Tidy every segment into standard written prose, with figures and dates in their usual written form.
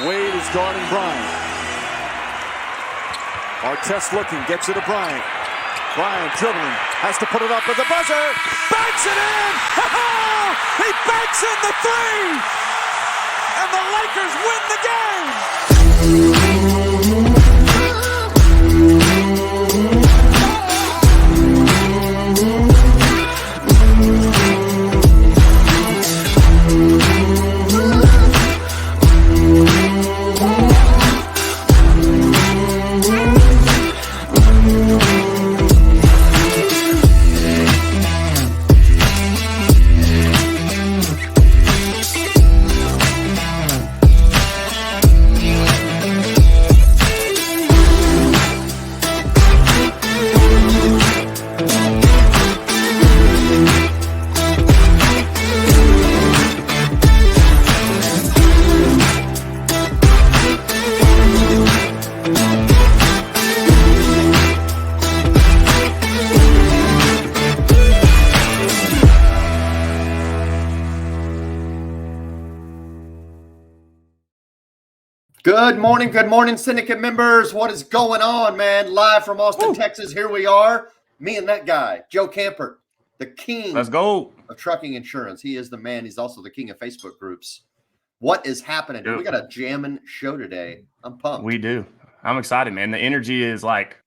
Wade is guarding Bryant. Artest looking, gets it to Bryant. Bryant dribbling, has to put it up with the buzzer. Banks it in! He banks in the three! And the Lakers win the game! Good morning, Syndicate members. What is going on, man? Live from Austin, Texas. Here we are. Me and that guy, Joe Camper, the king Let's go. of trucking insurance. He is the man. He's also the king of Facebook groups. What is happening? We got a jamming show today. I'm pumped. We do. I'm excited, man. The energy is like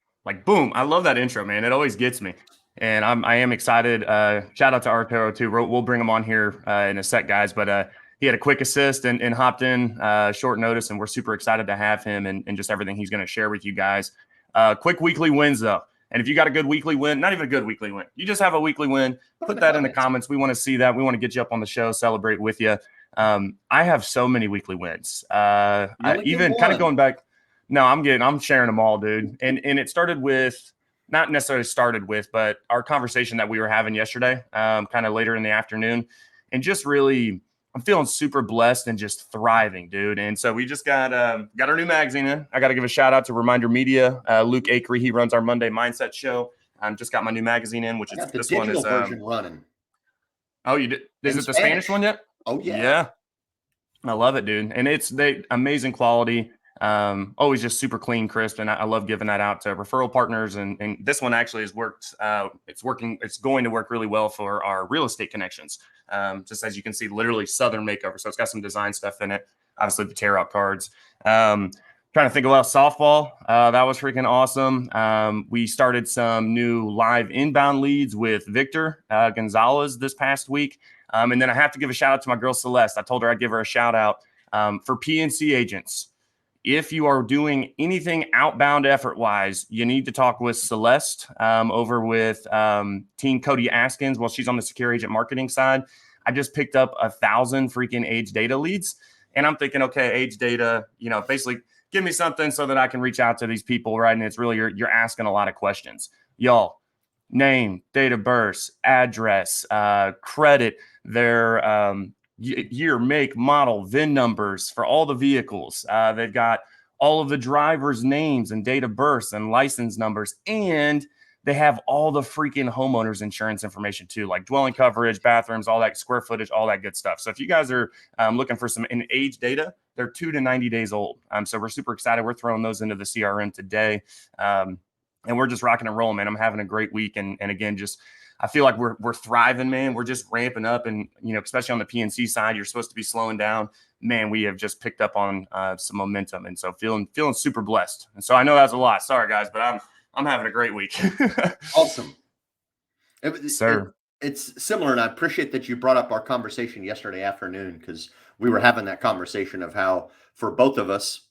boom. I love that intro, man. It always gets me. And I am excited. Shout out to Arturo too. We'll bring him on here in a sec, guys. But he had a quick assist and hopped in short notice, and we're super excited to have him and just everything he's going to share with you guys. Quick weekly wins, though. And if you got a good weekly win, not even a good weekly win, you just have a weekly win, put that in the comments. We want to see that. We want to get you up on the show, celebrate with you. I have so many weekly wins. Even kind of going back. No, I'm sharing them all, dude. And it started with, not necessarily started with, but our conversation that we were having yesterday, kind of later in the afternoon, and just really, I'm feeling super blessed and just thriving, dude. And so we just got our new magazine in. I got to give a shout out to Reminder Media. Luke Akery, he runs our Monday Mindset show. Just got my new magazine in, which is this one is version running. Oh, you did? Is it the Spanish one yet? Oh yeah. Yeah. I love it, dude. And it's amazing quality. Always just super clean, crisp, and I love giving that out to referral partners. And this one actually has worked. It's going to work really well for our real estate connections. Just as you can see, literally Southern makeover. So it's got some design stuff in it. Obviously the tear out cards. Trying to think about softball. That was freaking awesome. We started some new live inbound leads with Victor Gonzalez this past week. And then I have to give a shout out to my girl Celeste. I told her I'd give her a shout out for PNC agents. If you are doing anything outbound effort-wise, you need to talk with Celeste over with Team Cody Askins. Well, she's on the secure agent marketing side. I just picked up 1,000 freaking age data leads. And I'm thinking, okay, age data, basically give me something so that I can reach out to these people, right? And it's really, you're asking a lot of questions. Y'all, name, date of birth, address, credit, their year, make, model, VIN numbers for all the vehicles. They've got all of the drivers' names and date of birth and license numbers. And they have all the freaking homeowners insurance information too, like dwelling coverage, bathrooms, all that, square footage, all that good stuff. So if you guys are looking for some age data, they're 2 to 90 days old. So we're super excited. We're throwing those into the CRM today. And we're just rocking and rolling, man. I'm having a great week. And again, I feel like we're thriving, man. We're just ramping up, and especially on the PNC side, you're supposed to be slowing down. Man, we have just picked up on some momentum, and so feeling super blessed. And so I know that's a lot. Sorry, guys, but I'm having a great week. Awesome, sir. It's similar, and I appreciate that you brought up our conversation yesterday afternoon, because we were having that conversation of how for both of us,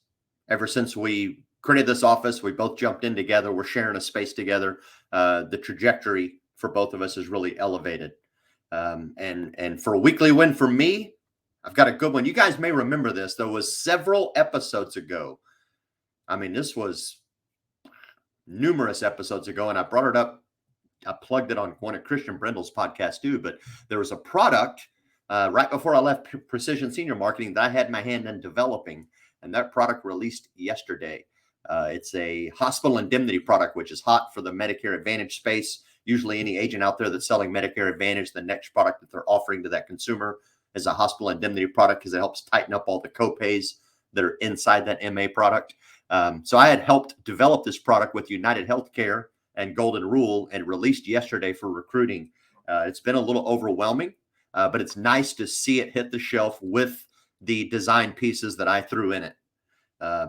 ever since we created this office, we both jumped in together. We're sharing a space together. The trajectory for both of us is really elevated. And for a weekly win for me, I've got a good one. You guys may remember this. There was several episodes ago. I mean, this was numerous episodes ago, and I brought it up. I plugged it on one of Christian Brendel's podcasts too, but there was a product right before I left Precision Senior Marketing that I had my hand in developing, and that product released yesterday. It's a hospital indemnity product, which is hot for the Medicare Advantage space. Usually any agent out there that's selling Medicare Advantage, the next product that they're offering to that consumer is a hospital indemnity product, because it helps tighten up all the copays that are inside that MA product. So I had helped develop this product with United Healthcare and Golden Rule and released yesterday for recruiting. It's been a little overwhelming, but it's nice to see it hit the shelf with the design pieces that I threw in it.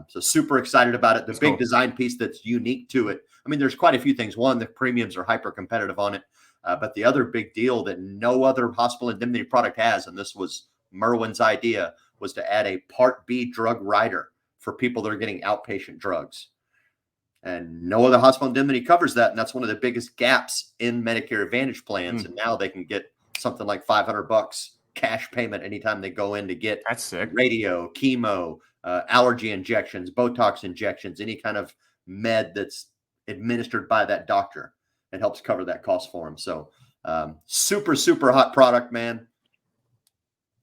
So super excited about it. The big design piece that's unique to it. I mean, there's quite a few things. One, the premiums are hyper competitive on it. But the other big deal that no other hospital indemnity product has, and this was Merwin's idea, was to add a Part B drug rider for people that are getting outpatient drugs. And no other hospital indemnity covers that. And that's one of the biggest gaps in Medicare Advantage plans. And now they can get something like $500 cash payment anytime they go in to get radio, chemo, allergy injections, Botox injections, any kind of med that's administered by that doctor. It helps cover that cost for them. So super, super hot product, man.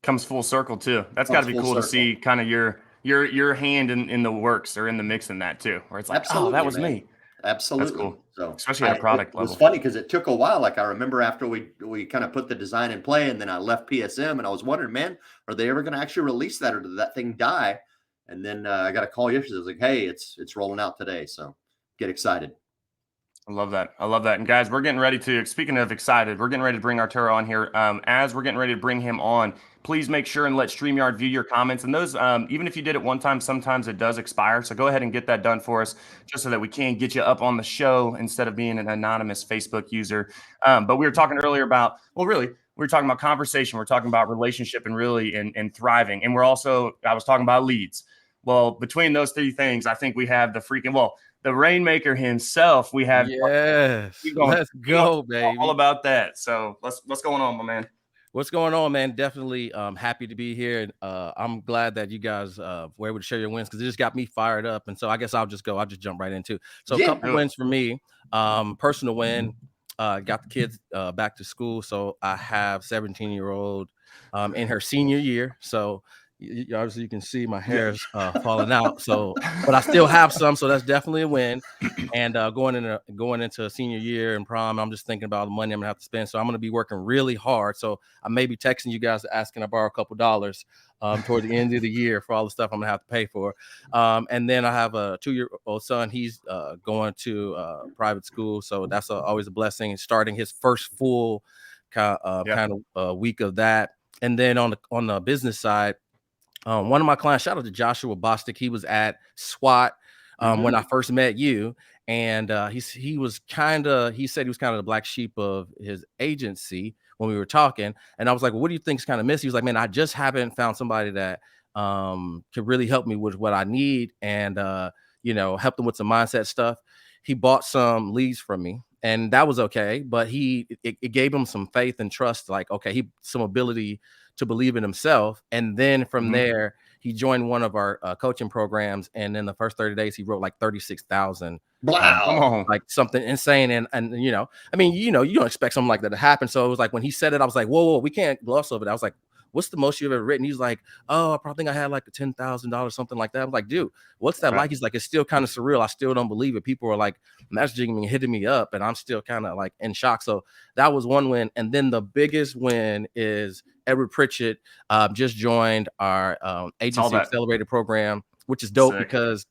Comes full circle too. That's got to be cool to see kind of your hand in the works or in the mix in that too, where it's like, oh, that was me. Absolutely. That's cool. So especially at a product level. It was funny because it took a while. Like I remember after we kind of put the design in play, and then I left PSM, and I was wondering, man, are they ever going to actually release that, or did that thing die? And then I got a call yesterday. I was like, hey, it's rolling out today. So get excited. I love that. I love that. And guys, we're getting ready to, speaking of excited, we're getting ready to bring Arturo on here. As we're getting ready to bring him on, please make sure and let StreamYard view your comments. And those, even if you did it one time, sometimes it does expire. So go ahead and get that done for us, just so that we can get you up on the show instead of being an anonymous Facebook user. But we were talking earlier about, well, really, we were talking about conversation. We're talking about relationship and really and thriving. And we're also, I was talking about leads. Well, between those three things, I think we have the Rainmaker himself. We have, let's go, baby. All about that. So what's going on, my man? What's going on, man? Definitely happy to be here. And I'm glad that you guys were able to share your wins, because it just got me fired up. And so I guess I'll just jump right into. So a couple wins for me. Personal win, got the kids back to school. So I have 17-year-old in her senior year. So obviously you can see my hair's falling out. So, but I still have some. So that's definitely a win. And going into a senior year and prom, I'm just thinking about the money I'm gonna have to spend. So I'm gonna be working really hard. So I may be texting you guys asking to borrow a couple dollars toward the end of the year for all the stuff I'm gonna have to pay for. And then I have a 2-year-old son. He's going to private school, so that's always a blessing. Starting his first full kind of week of that. And then on the business side, one of my clients, shout out to Joshua Bostic. He was at SWAT when I first met you. And he said he was kind of the black sheep of his agency when we were talking. And I was like, well, what do you think is kind of missing? He was like, man, I just haven't found somebody that could really help me with what I need and, help them with some mindset stuff. He bought some leads from me, and that was okay. But it gave him some faith and trust, like, okay, some ability to believe in himself. And then from there, he joined one of our coaching programs. And in the first 30 days, he wrote like 36,000. Wow. Like something insane. And you don't expect something like that to happen. So it was like, when he said it, I was like, whoa, we can't gloss over it. I was like, what's the most you've ever written? He's like, oh, I probably think I had like a $10,000, something like that. I'm like, dude, what's that like? He's like, it's still kind of surreal. I still don't believe it. People are like messaging me, hitting me up, and I'm still kind of like in shock. So that was one win. And then the biggest win is Edward Pritchett just joined our agency accelerator program, which is dope because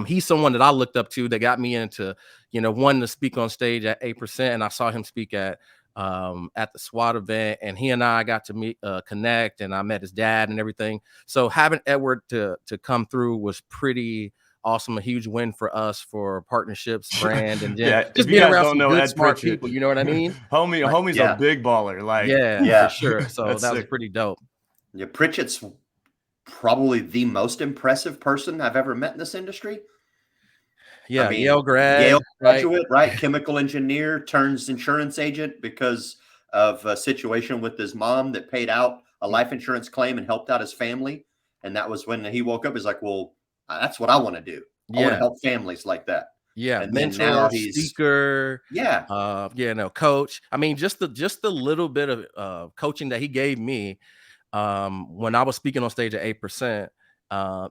he's someone that I looked up to that got me into, wanting to speak on stage at 8%. And I saw him speak at the SWAT event, and he and I got to meet, connect, and I met his dad and everything. So having Edward to come through was pretty awesome, a huge win for us for partnerships, brand, and just being around some good, smart people. You know what I mean? Homie's a big baller. Like, for sure. So that was pretty dope. Yeah, Pritchett's probably the most impressive person I've ever met in this industry. Yeah, I mean, Yale graduate, right? Chemical engineer turns insurance agent because of a situation with his mom that paid out a life insurance claim and helped out his family. And that was when he woke up. He's like, well, that's what I want to do. I want to help families like that. Yeah, and mentor, now speaker, coach. I mean, just the little bit of coaching that he gave me when I was speaking on stage at 8%.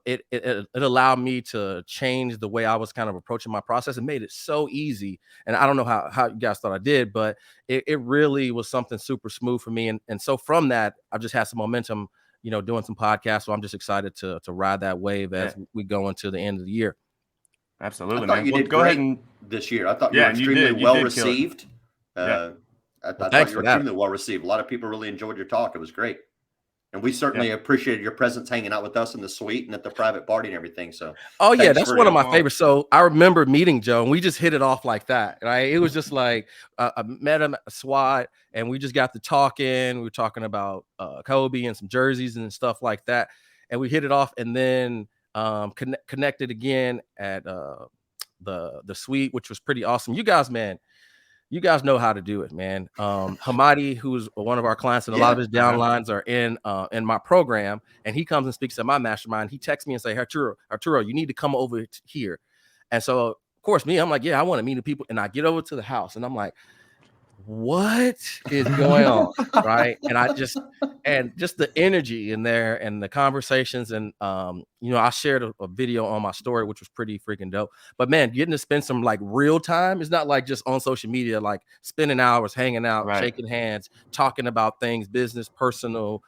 It allowed me to change the way I was kind of approaching my process. It made it so easy. And I don't know how you guys thought I did, but it really was something super smooth for me. And so from that, I just had some momentum doing some podcasts. So I'm just excited to ride that wave as we go into the end of the year. Absolutely, I thought man. you Well, did go great ahead and this year. I thought you were and extremely you well did kill it. received. Yeah. I Well, thought you were extremely well received. A lot of people really enjoyed your talk. It was great. And we certainly appreciated your presence hanging out with us in the suite and at the private party and everything. So, yeah, that's one of my favorites. So I remember meeting Joe, and we just hit it off like that, right? It was just like I met him at SWAT, and we just got to talking. We were talking about Kobe and some jerseys and stuff like that, and we hit it off, and then connected again at the suite, which was pretty awesome. You guys, man. You guys know how to do it, man. Hamadi, who's one of our clients, and a lot of his downlines are in my program, and he comes and speaks at my mastermind. He texts me and say, Arturo, you need to come over here. And so, of course, I'm like, yeah, I want to meet the people. And I get over to the house, and I'm like, what is going on, right? And just the energy in there and the conversations, and I shared a video on my story, which was pretty freaking dope. But man, getting to spend some like real time is not like just on social media, like spending hours hanging out, shaking hands, talking about things, business, personal,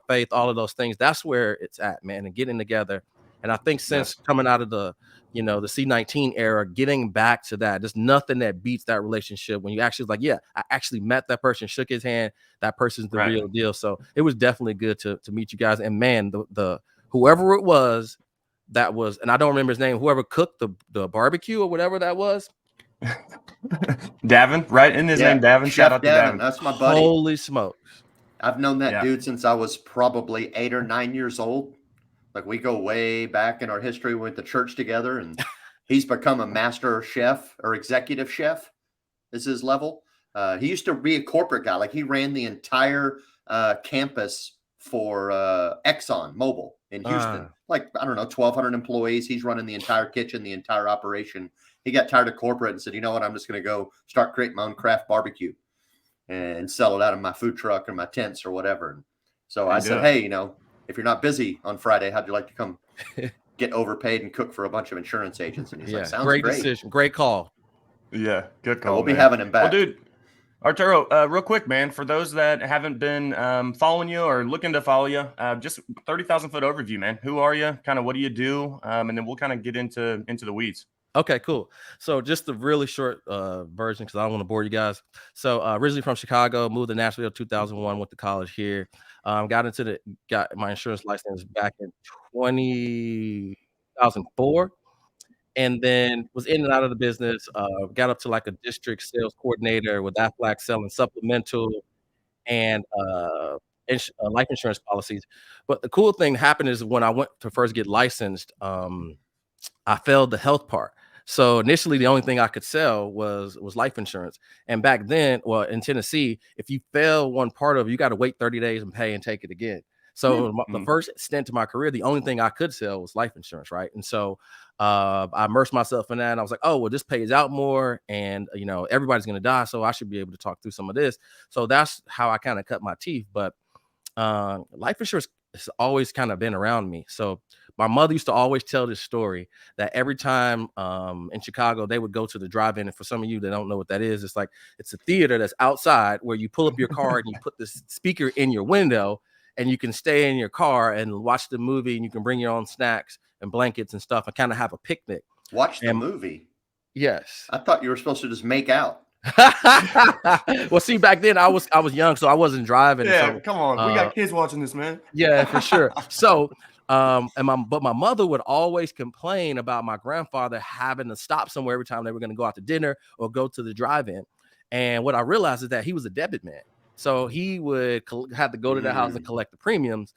faith, all of those things. That's where it's at, man, and getting together. And I think since coming out of the C19 era, getting back to that, there's nothing that beats that relationship when you actually like, yeah, I actually met that person, shook his hand, that person's the real deal. So it was definitely good to meet you guys. And man, the whoever it was that was, and I don't remember his name, whoever cooked the barbecue or whatever that was. Davin, right? Isn't his name Davin? Shout out to Davin. That's my buddy. Holy smokes. I've known that dude since I was probably 8 or 9 years old. Like, we go way back in our history. We went to church together, and he's become a master chef or executive chef is his level. He used to be a corporate guy. Like, he ran the entire campus for Exxon Mobil in Houston. Like, I don't know, 1,200 employees. He's running the entire kitchen, the entire operation. He got tired of corporate and said, you know what, I'm just going to go start creating my own craft barbecue and sell it out of my food truck or my tents or whatever. And so I said, hey, if you're not busy on Friday, how'd you like to come get overpaid and cook for a bunch of insurance agents? And he's like, sounds great. Decision. Great call. Yeah, good call. We'll be having him back. Well, dude, Arturo, real quick, man, for those that haven't been following you or looking to follow you, just 30,000 foot overview, man. Who are you? Kind of what do you do? And then we'll kind of get into the weeds. Okay, cool. So just the really short version, because I don't want to bore you guys. So originally from Chicago, moved to Nashville in 2001, went to college here. Got my insurance license back in 2004, and then was in and out of the business. Got up to like a district sales coordinator with Aflac, selling supplemental and life insurance policies. But the cool thing happened is when I went to first get licensed, I failed the health part. So initially, the only thing I could sell was life insurance. And back then, well, in Tennessee, if you fail one part of it, you got to wait 30 days and pay and take it again. So the first stint to my career, the only thing I could sell was life insurance, right? And so I immersed myself in that, and I was like, oh, well, this pays out more, and everybody's going to die, so I should be able to talk through some of this. So that's how I kind of cut my teeth. But life insurance has always kind of been around me. So my mother used to always tell this story that every time in Chicago, they would go to the drive-in. And for some of you that don't know what that is, it's a theater that's outside where you pull up your car and you put this speaker in your window, and you can stay in your car and watch the movie, and you can bring your own snacks and blankets and stuff and kind of have a picnic. Watch the movie? Yes. I thought you were supposed to just make out. Well, see, back then I was young, so I wasn't driving. Yeah, so, come on. We got kids watching this, man. Yeah, for sure. So but my mother would always complain about my grandfather having to stop somewhere every time they were going to go out to dinner or go to the drive-in. And what I realized is that he was a debit man. So he would have to go to the house and collect the premiums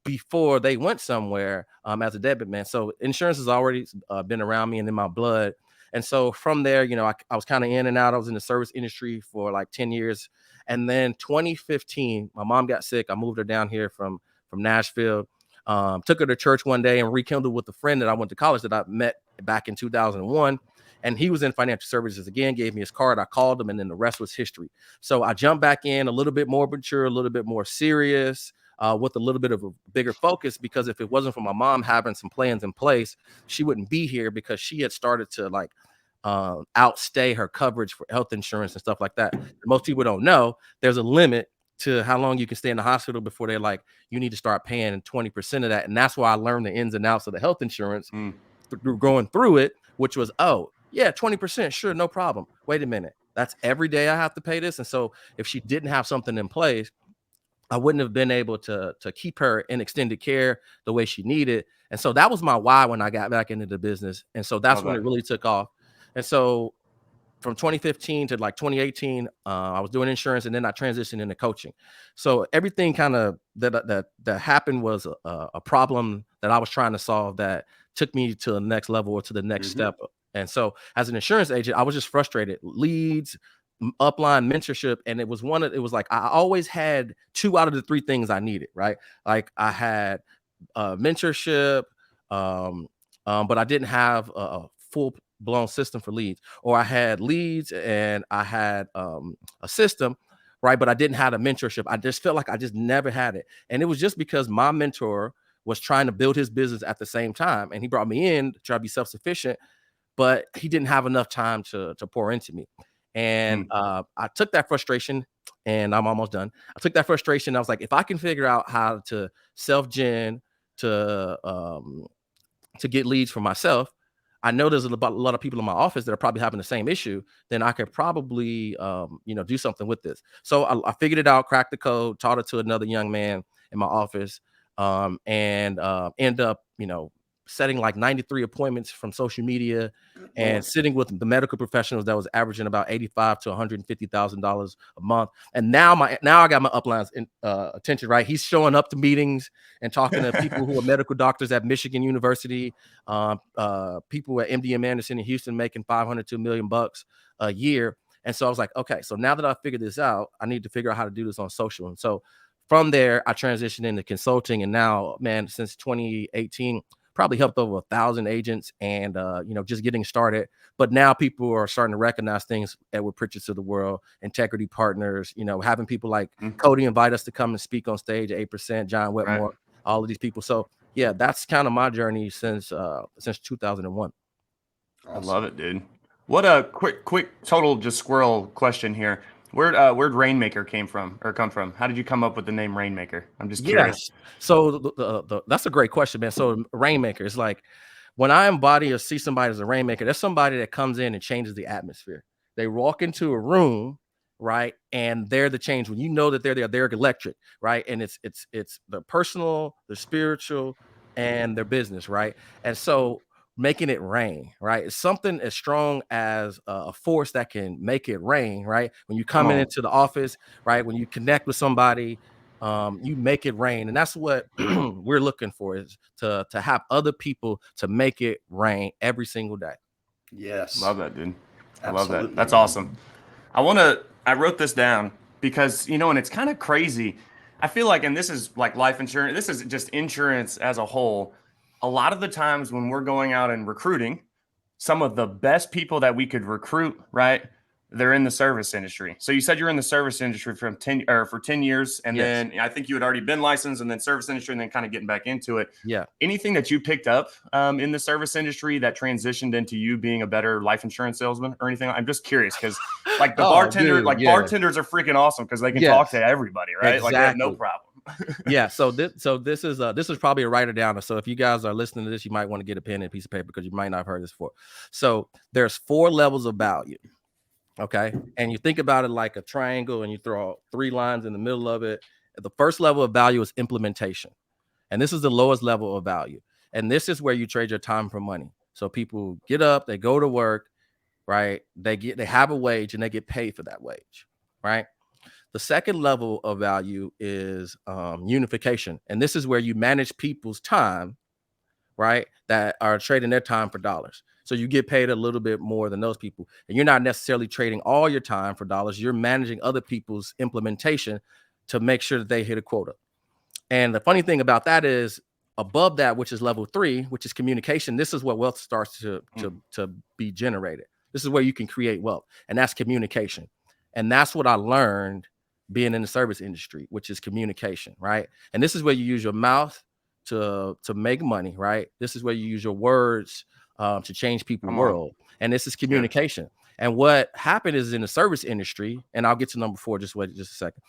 before they went somewhere as a debit man. So insurance has already been around me and in my blood. And so from there, I was kind of in and out. I was in the service industry for like 10 years. And then 2015, my mom got sick. I moved her down here from Nashville. Took her to church one day and rekindled with a friend that I went to college that I met back in 2001. And he was in financial services again, gave me his card. I called him, and then the rest was history. So I jumped back in a little bit more mature, a little bit more serious, with a little bit of a bigger focus, because if it wasn't for my mom having some plans in place, she wouldn't be here, because she had started to like outstay her coverage for health insurance and stuff like that. Most people don't know there's a limit to how long you can stay in the hospital before they're like, you need to start paying 20% of that. And that's why I learned the ins and outs of the health insurance through going through it, which was, oh, yeah, 20%. Sure, no problem. Wait a minute. That's every day I have to pay this. And so if she didn't have something in place, I wouldn't have been able to keep her in extended care the way she needed. And so that was my why when I got back into the business. And so that's when it really took off. And so from 2015 to like 2018, I was doing insurance, and then I transitioned into coaching. So everything kind of that happened was a problem that I was trying to solve that took me to the next level or to the next step. And so as an insurance agent, I was just frustrated. Leads, upline, mentorship, and it was like I always had 2 out of the 3 things I needed, right? Like I had mentorship, but I didn't have a full blown system for leads, or I had leads and I had a system, right? But I didn't have a mentorship. I just felt like I just never had it. And it was just because my mentor was trying to build his business at the same time. And he brought me in to try to be self-sufficient, but he didn't have enough time to pour into me. And I took that frustration, and I'm almost done. I took that frustration. I was like, if I can figure out how to self-gen to get leads for myself, I know there's a lot of people in my office that are probably having the same issue, then I could probably, do something with this. So I figured it out, cracked the code, taught it to another young man in my office, and end up, setting like 93 appointments from social media and sitting with the medical professionals that was averaging about $85,000 to $150,000 a month. And now I got my upline's attention, right? He's showing up to meetings and talking to people who are medical doctors at Michigan University, people at MD Anderson in Houston making $500 to $1 million a year. And so I was like, okay, so now that I figured this out, I need to figure out how to do this on social. And so from there, I transitioned into consulting. And now, man, since 2018, probably helped over 1,000 agents and, just getting started. But now people are starting to recognize things, Edward Pritchett's of the world, Integrity Partners, having people like Cody invite us to come and speak on stage, 8%, John Wetmore, all of these people. So yeah, that's kind of my journey since 2001. Awesome. I love it, dude. What a quick total just squirrel question here. Where'd Rainmaker come from? How did you come up with the name Rainmaker? I'm just curious. So that's a great question, man. So Rainmaker is like, when I embody or see somebody as a rainmaker, that's somebody that comes in and changes the atmosphere. They walk into a room, right, and they're the change. When you know that they're electric, right, and it's the personal, the spiritual, and their business, right, and so making it rain, right? It's something as strong as a force that can make it rain, right? When you come into the office, right? When you connect with somebody, you make it rain. And that's what we're looking for, is to have other people to make it rain every single day. Yes. Love that, dude. I love that. That's awesome. I wrote this down because, and it's kind of crazy. I feel like, and this is like life insurance, this is just insurance as a whole. A lot of the times when we're going out and recruiting, some of the best people that we could recruit, right, they're in the service industry. So you said you're in the service industry for 10 years, and then I think you had already been licensed, and then service industry, and then kind of getting back into it. Yeah. Anything that you picked up in the service industry that transitioned into you being a better life insurance salesman or anything? I'm just curious because like the bartenders are freaking awesome because they can talk to everybody, right? Exactly. Like they have no problem. Yeah. So this is probably a writer downer. So if you guys are listening to this, you might want to get a pen and a piece of paper because you might not have heard this before. So there's 4 levels of value. Okay. And you think about it like a triangle and you throw 3 lines in the middle of it. The first level of value is implementation. And this is the lowest level of value. And this is where you trade your time for money. So people get up, they go to work, right? They have a wage and they get paid for that wage, right? The second level of value is unification. And this is where you manage people's time, right, that are trading their time for dollars. So you get paid a little bit more than those people. And you're not necessarily trading all your time for dollars. You're managing other people's implementation to make sure that they hit a quota. And the funny thing about that is above that, which is level 3, which is communication, this is where wealth starts to be generated. This is where you can create wealth. And that's communication. And that's what I learned being in the service industry, which is communication, right? And this is where you use your mouth to make money, right? This is where you use your words to change people's world. and this is communication. And what happened is in the service industry, and I'll get to number 4, just wait just a second.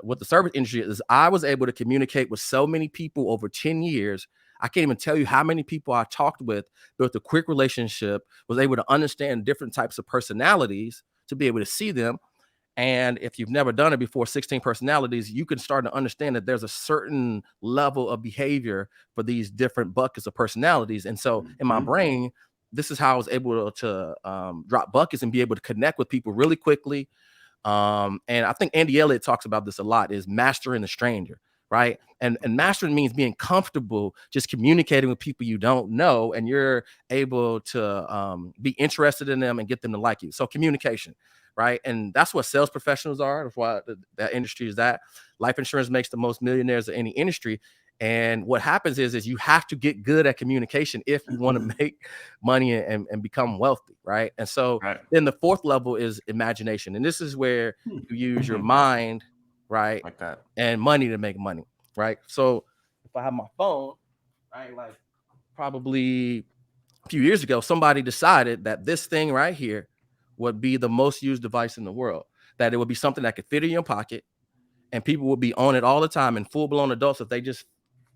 What the service industry is, I was able to communicate with so many people over 10 years. I can't even tell you how many people I talked with, built a quick relationship, was able to understand different types of personalities to be able to see them. And if you've never done it before, 16 personalities, you can start to understand that there's a certain level of behavior for these different buckets of personalities. And so in my brain, this is how I was able to drop buckets and be able to connect with people really quickly. And I think Andy Elliott talks about this a lot, is mastering the stranger, right? And mastering means being comfortable just communicating with people you don't know, and you're able to be interested in them and get them to like you. So communication, right? And that's what sales professionals are. That's why that industry is that. Life insurance makes the most millionaires of any industry. And what happens is you have to get good at communication if you want to make money and become wealthy, right? And so then the 4th level is imagination. And this is where you use your mind, right? Like that. And money to make money, right? So if I have my phone, right, like probably a few years ago, somebody decided that this thing right here would be the most used device in the world, that it would be something that could fit in your pocket and people would be on it all the time. And full-blown adults, if they just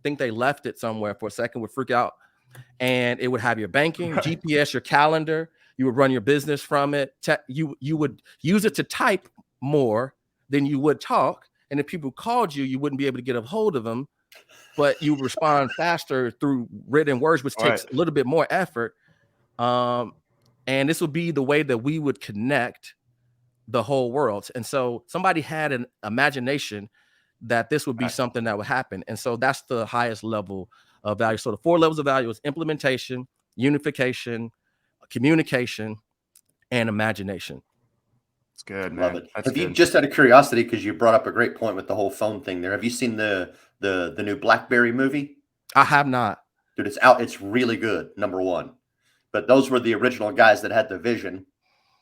think they left it somewhere for a second, would freak out. And it would have your banking, GPS, your calendar. You would run your business from it. You would use it to type more than you would talk. And if people called you, you wouldn't be able to get a hold of them, but you respond faster through written words, which takes a little bit more effort. And this would be the way that we would connect the whole world. And so somebody had an imagination that this would be something that would happen. And so that's the highest level of value. So the 4 levels of value is implementation, unification, communication, and imagination. It's good, man. Love it. Have you, just out of curiosity, because you brought up a great point with the whole phone thing there, have you seen the new BlackBerry movie? I have not. Dude, it's out. It's really good, number 1. But those were the original guys that had the vision,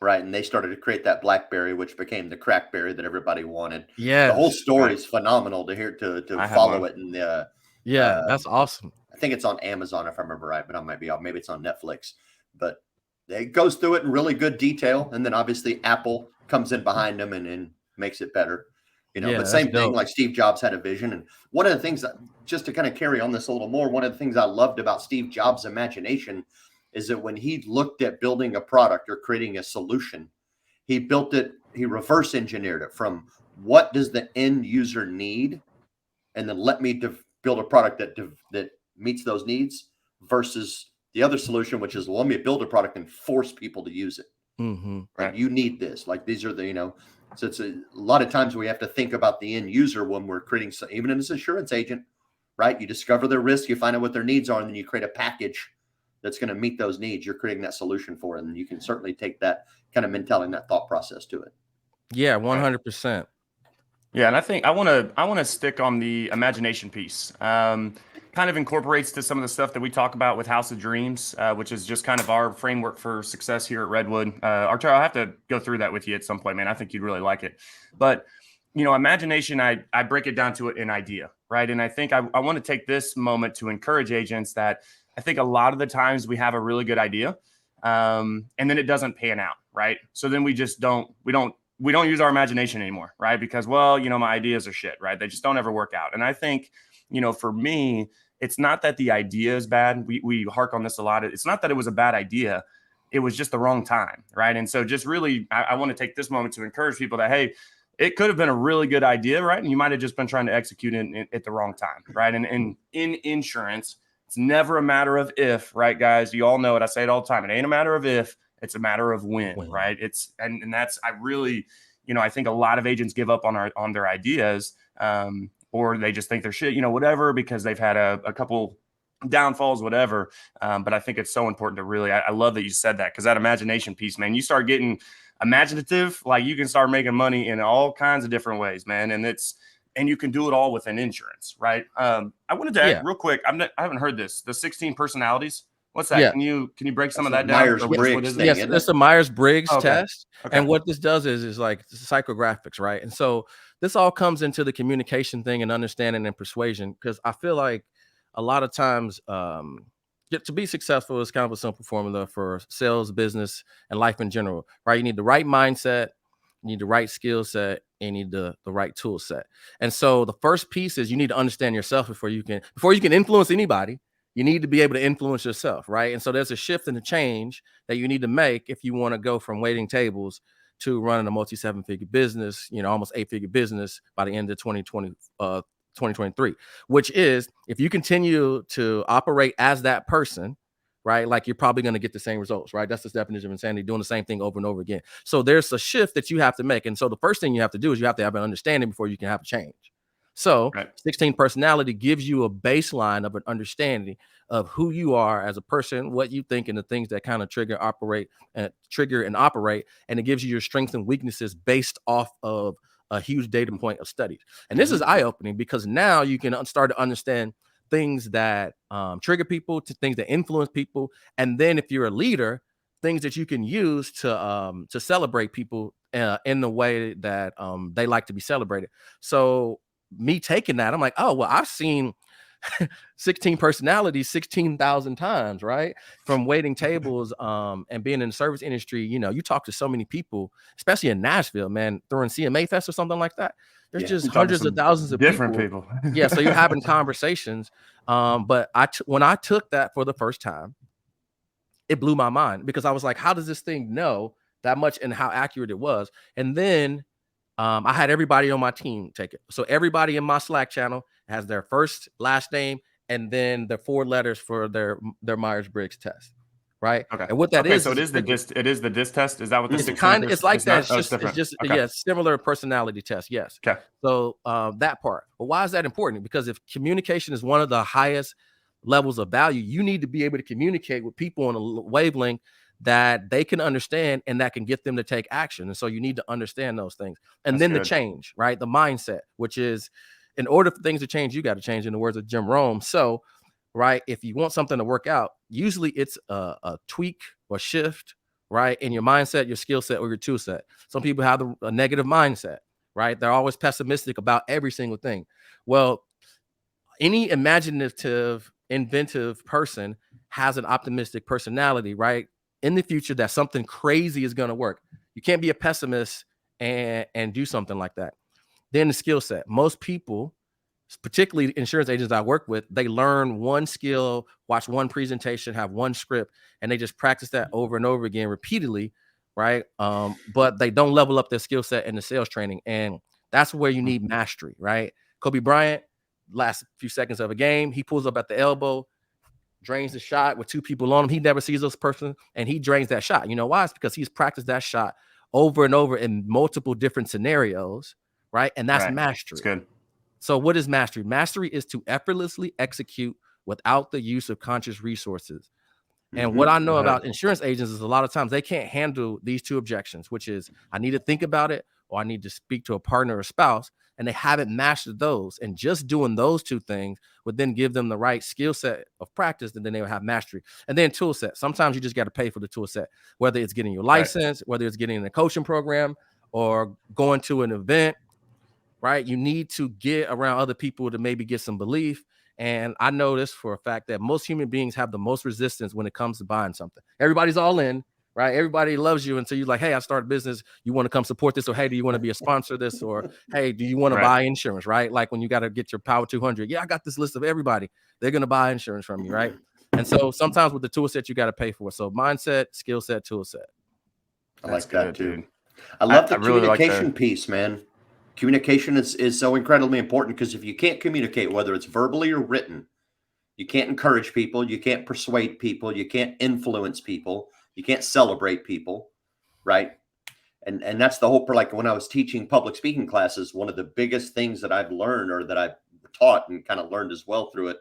right? And they started to create that BlackBerry, which became the Crackberry that everybody wanted. Yeah, the whole story is phenomenal to hear, to follow it. And that's awesome. I think it's on Amazon if I remember right, but I might be off. Maybe it's on Netflix. But it goes through it in really good detail, and then obviously Apple comes in behind them and makes it better. But same thing, like Steve Jobs had a vision. And one of the things that, just to kind of carry on this a little more, one of the things I loved about Steve Jobs' imagination is that when he looked at building a product or creating a solution, he reverse engineered it from what does the end user need, and then let me build a product that meets those needs, versus the other solution, which is let me build a product and force people to use it. Like you need this. Like these are the, so it's a lot of times we have to think about the end user when we're creating, even as an insurance agent, right? You discover their risk, you find out what their needs are, and then you create a package that's going to meet those needs. You're creating that solution for it. And you can certainly take that kind of mentality and that thought process to it. Yeah, 100%. Yeah, and I think I want to stick on the imagination piece. Kind of incorporates to some of the stuff that we talk about with House of Dreams, which is just kind of our framework for success here at Redwood. Arturo, I'll have to go through that with you at some point, man. I think you'd really like it. But imagination, I break it down to an idea, right? And I think I want to take this moment to encourage agents that I think a lot of the times we have a really good idea, and then it doesn't pan out, right? So then we just don't use our imagination anymore, right? Because, my ideas are shit, right? They just don't ever work out. And I think, for me, it's not that the idea is bad. We hark on this a lot. It's not that it was a bad idea. It was just the wrong time, right? And so just really, I want to take this moment to encourage people that, hey, it could have been a really good idea, right? And you might have just been trying to execute it at the wrong time, right? And in insurance, it's never a matter of if, right, guys? You all know it. I say it all the time. It ain't a matter of if. It's a matter of when, right? It's and that's, I really, I think a lot of agents give up on their ideas, or they just think they're shit, whatever, because they've had a couple downfalls, whatever. But I think it's so important to really, I love that you said that, because that imagination piece, man, you start getting imaginative, like you can start making money in all kinds of different ways, man. And you can do it all within insurance, right? I wanted to add real quick. I haven't heard this. The 16 personalities. What's that? Yeah. Can you break some of that down? Myers-Briggs thing, yes, it's a Myers-Briggs Okay. test. Okay. And what this does is like psychographics, right? And so this all comes into the communication thing and understanding and persuasion, because I feel like a lot of times to be successful is kind of a simple formula for sales, business, and life in general, right? You need the right mindset, you need the right skill set, and you need the right tool set. And so the first piece is you need to understand yourself before you can influence anybody. You need to be able to influence yourself, right? And so there's a shift and a change that you need to make if you want to go from waiting tables to running a multi 7-figure business, almost 8-figure business by the end of 2023, which is if you continue to operate as that person, right? Like you're probably going to get the same results, right? That's the definition of insanity, doing the same thing over and over again. So there's a shift that you have to make. And so the first thing you have to do is you have to have an understanding before you can have a change. So 16 personality gives you a baseline of an understanding of who you are as a person, what you think, and the things that kind of trigger and operate. And it gives you your strengths and weaknesses based off of a huge data point of studies. And this is eye-opening because now you can start to understand things that trigger people, to things that influence people. And then if you're a leader, things that you can use to celebrate people in the way that they like to be celebrated. So me taking that, I'm like, oh, well, I've seen 16 personalities 16,000 times, right? From waiting tables and being in the service industry. You talk to so many people, especially in Nashville, man, during CMA Fest or something like that. There's just hundreds of thousands of different people. Yeah, so you're having conversations. But when I took that for the first time, it blew my mind because I was like, how does this thing know that much and how accurate it was? And then I had everybody on my team take it. So everybody in my Slack channel has their first, last name, and then the 4 letters for their Myers-Briggs test, right? Okay. And what that is, so it is the DISC test. Is that what the 16? It's like that. It's just similar personality test. Yes. Okay. So that part. But why is that important? Because if communication is one of the highest levels of value, you need to be able to communicate with people on a wavelength that they can understand and that can get them to take action. And so you need to understand those things. And then the change, right? The mindset, which is in order for things to change, you got to change, in the words of Jim Rome. So, right, if you want something to work out, usually it's a tweak or shift, right, in your mindset, your skill set, or your tool set. Some people have a negative mindset, right? They're always pessimistic about every single thing. Well, any imaginative, inventive person has an optimistic personality, right? In the future, that something crazy is going to work. You can't be a pessimist and do something like that. Then the skill set. Most people, particularly insurance agents I work with, they learn one skill, watch one presentation, have one script, and they just practice that over and over again repeatedly, right? But they don't level up their skill set in the sales training. And that's where you need mastery, right? Kobe Bryant, last few seconds of a game, he pulls up at the elbow, drains the shot with 2 people on him. He never sees this person, and he drains that shot. You know why? It's because he's practiced that shot over and over in multiple different scenarios, right? And that's mastery. That's good. So what is mastery? Mastery is to effortlessly execute without the use of conscious resources. And what I know about insurance agents is a lot of times they can't handle these 2 objections, which is I need to think about it, or I need to speak to a partner or spouse, and they haven't mastered those. And just doing those 2 things would then give them the right skill set of practice, and then they will have mastery. And then tool set. Sometimes you just got to pay for the tool set, whether it's getting your license, whether it's getting in a coaching program, or going to an event, right? You need to get around other people to maybe get some belief. And I know this for a fact that most human beings have the most resistance when it comes to buying something. Everybody's all in, right? Everybody loves you until you're like, hey, I started a business. You want to come support this? Or, hey, do you want to be a sponsor of this? Or, hey, do you want to buy insurance, right? Like when you got to get your Power 200. Yeah, I got this list of everybody. They're going to buy insurance from you, right? And so sometimes with the tool set, you got to pay for it. So mindset, skill set, tool set. I like that, dude. I love the communication piece, man. Communication is so incredibly important because if you can't communicate, whether it's verbally or written, you can't encourage people, you can't persuade people, you can't influence people, you can't celebrate people, right? And that's the whole, like when I was teaching public speaking classes, one of the biggest things that I've learned, or that I've taught and kind of learned as well through it,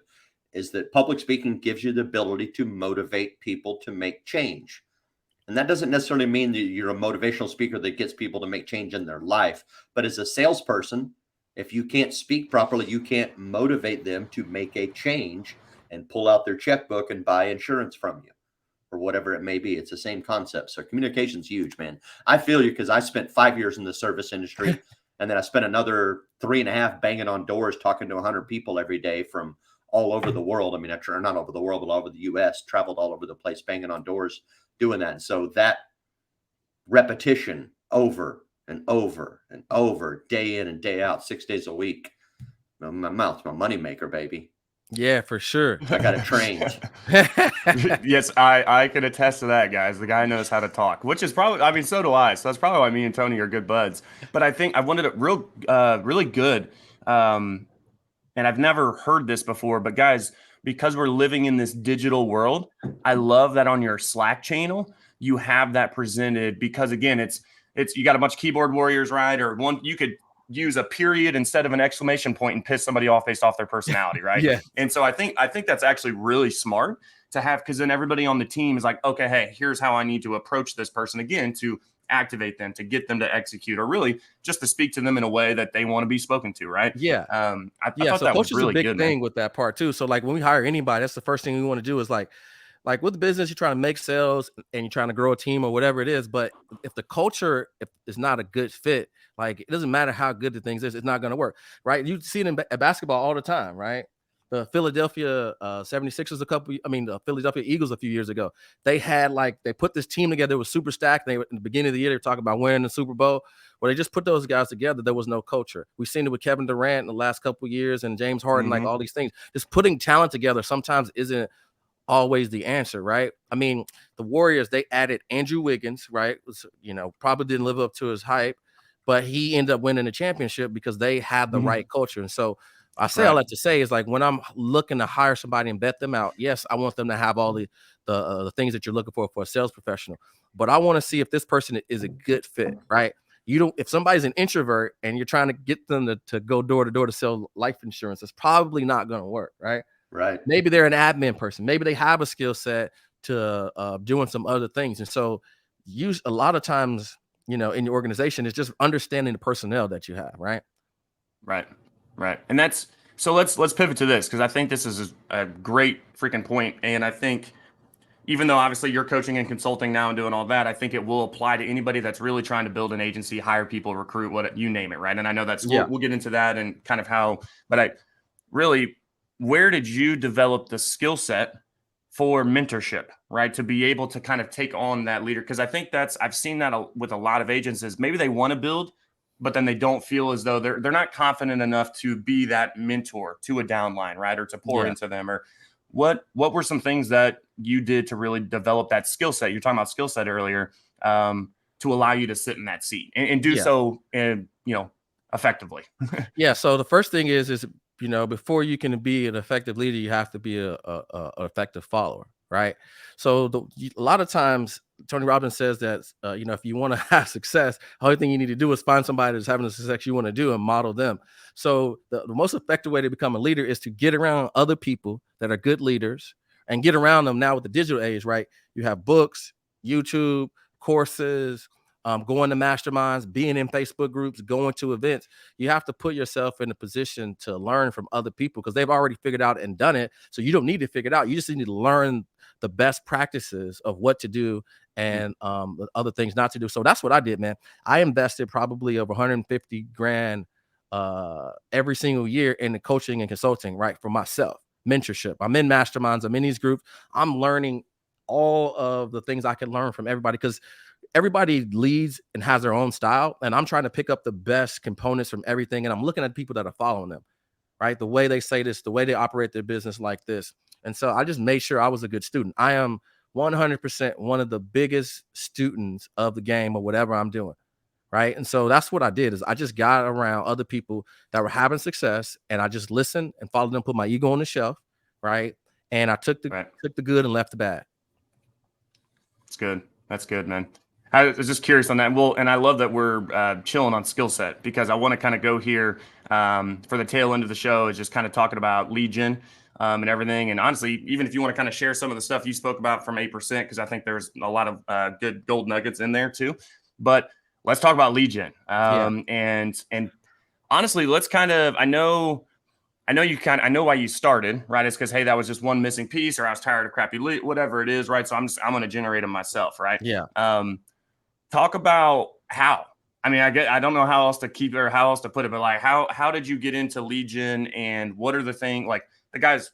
is that public speaking gives you the ability to motivate people to make change. And that doesn't necessarily mean that you're a motivational speaker that gets people to make change in their life. But as a salesperson, if you can't speak properly, you can't motivate them to make a change and pull out their checkbook and buy insurance from you or whatever it may be. It's the same concept. So communication's huge, man. I feel you because I spent 5 years in the service industry and then I spent another 3.5 banging on doors, talking to 100 people every day from all over the world. I mean, actually, not over the world, but all over the U.S., traveled all over the place, banging on doors, doing that. And so that repetition over and over and over, day in and day out, 6 days a week. My mouth's my moneymaker, baby. Yeah, for sure. I got it trained. Yes, I can attest to that, guys. The guy knows how to talk, which is probably, I mean, so do I. So that's probably why me and Tony are good buds. But I think I wanted it really good. And I've never heard this before, but guys, because we're living in this digital world, I love that on your Slack channel, you have that presented, because again, it's you got a bunch of keyboard warriors, right? Or one, you could use a period instead of an exclamation point and piss somebody off based off their personality, right? Yeah. And so I think that's actually really smart to have, because then everybody on the team is like, okay, hey, here's how I need to approach this person again to activate them, to get them to execute, or really just to speak to them in a way that they want to be spoken to, right? Yeah. I Yeah. thought So that coach was is really a big good, thing man. with that part too. So like when we hire anybody, that's the first thing we want to do is like with the business, you're trying to make sales and you're trying to grow a team or whatever it is. But if the culture is not a good fit, like it doesn't matter how good the things is, it's not going to work, right? You see it at basketball all the time, right? The Philadelphia 76ers the Philadelphia Eagles a few years ago, they put this team together. It was super stacked. They were in the beginning of the year, they were talking about winning the Super Bowl. Well, they just put those guys together. There was no culture. We've seen it with Kevin Durant in the last couple of years and James Harden, like all these things. Just putting talent together sometimes isn't always the answer, right? I mean, the Warriors, they added Andrew Wiggins, right? Probably didn't live up to his hype, but he ended up winning the championship because they had the right culture. And so I say all that to say is like when I'm looking to hire somebody and vet them out, yes, I want them to have all the things that you're looking for a sales professional, but I want to see if this person is a good fit, right? If somebody's an introvert and you're trying to get them to go door to door to sell life insurance, it's probably not going to work, right? Right. Maybe they're an admin person. Maybe they have a skill set to doing some other things. And so a lot of times, in your organization, it's just understanding the personnel that you have, right? Right. And let's pivot to this, because I think this is a great freaking point. And I think even though obviously you're coaching and consulting now and doing all that, I think it will apply to anybody that's really trying to build an agency, hire people, recruit, you name it, right? And I know we'll get into that and kind of how, but where did you develop the skill set for mentorship, right? To be able to kind of take on that leader. Because I think I've seen that with a lot of agents is maybe they want to build, but then they don't feel as though they're not confident enough to be that mentor to a downline, right? Or to pour into them. Or what were some things that you did to really develop that skill set? You're talking about skill set earlier, to allow you to sit in that seat and do so, effectively. Yeah. So the first thing is before you can be an effective leader, you have to be an effective follower, right? So a lot of times, Tony Robbins says that, if you want to have success, the only thing you need to do is find somebody that's having the success you want to do and model them. So the most effective way to become a leader is to get around other people that are good leaders and get around them now with the digital age, right? You have books, YouTube, courses, going to masterminds, being in Facebook groups, going to events. You have to put yourself in a position to learn from other people because they've already figured out and done it. So you don't need to figure it out. You just need to learn the best practices of what to do and other things not to do. So that's what I did, man. I invested probably over 150 grand every single year in the coaching and consulting, right? For myself, mentorship. I'm in masterminds. I'm in these groups. I'm learning all of the things I can learn from everybody because everybody leads and has their own style. And I'm trying to pick up the best components from everything. And I'm looking at people that are following them, right? The way they say this, the way they operate their business like this. And so I just made sure I was a good student. I am 100% one of the biggest students of the game or whatever I'm doing. Right. And so that's what I did is I just got around other people that were having success and I just listened and followed them, put my ego on the shelf. Right. And I took the good and left the bad. That's good. That's good, man. I was just curious on that. Well, and I love that we're chilling on skill set because I want to kind of go here for the tail end of the show is just kind of talking about lead gen and everything. And honestly, even if you want to kind of share some of the stuff you spoke about from 8%, because I think there's a lot of good gold nuggets in there too. But let's talk about lead gen. And honestly, let's kind of, I know why you started, right? It's because, hey, that was just one missing piece or I was tired of crappy lead, whatever it is, right? So I'm going to generate them myself, right? Yeah. Talk about how. I mean, I don't know how else to keep it or how else to put it, but like how did you get into lead gen and what are the things like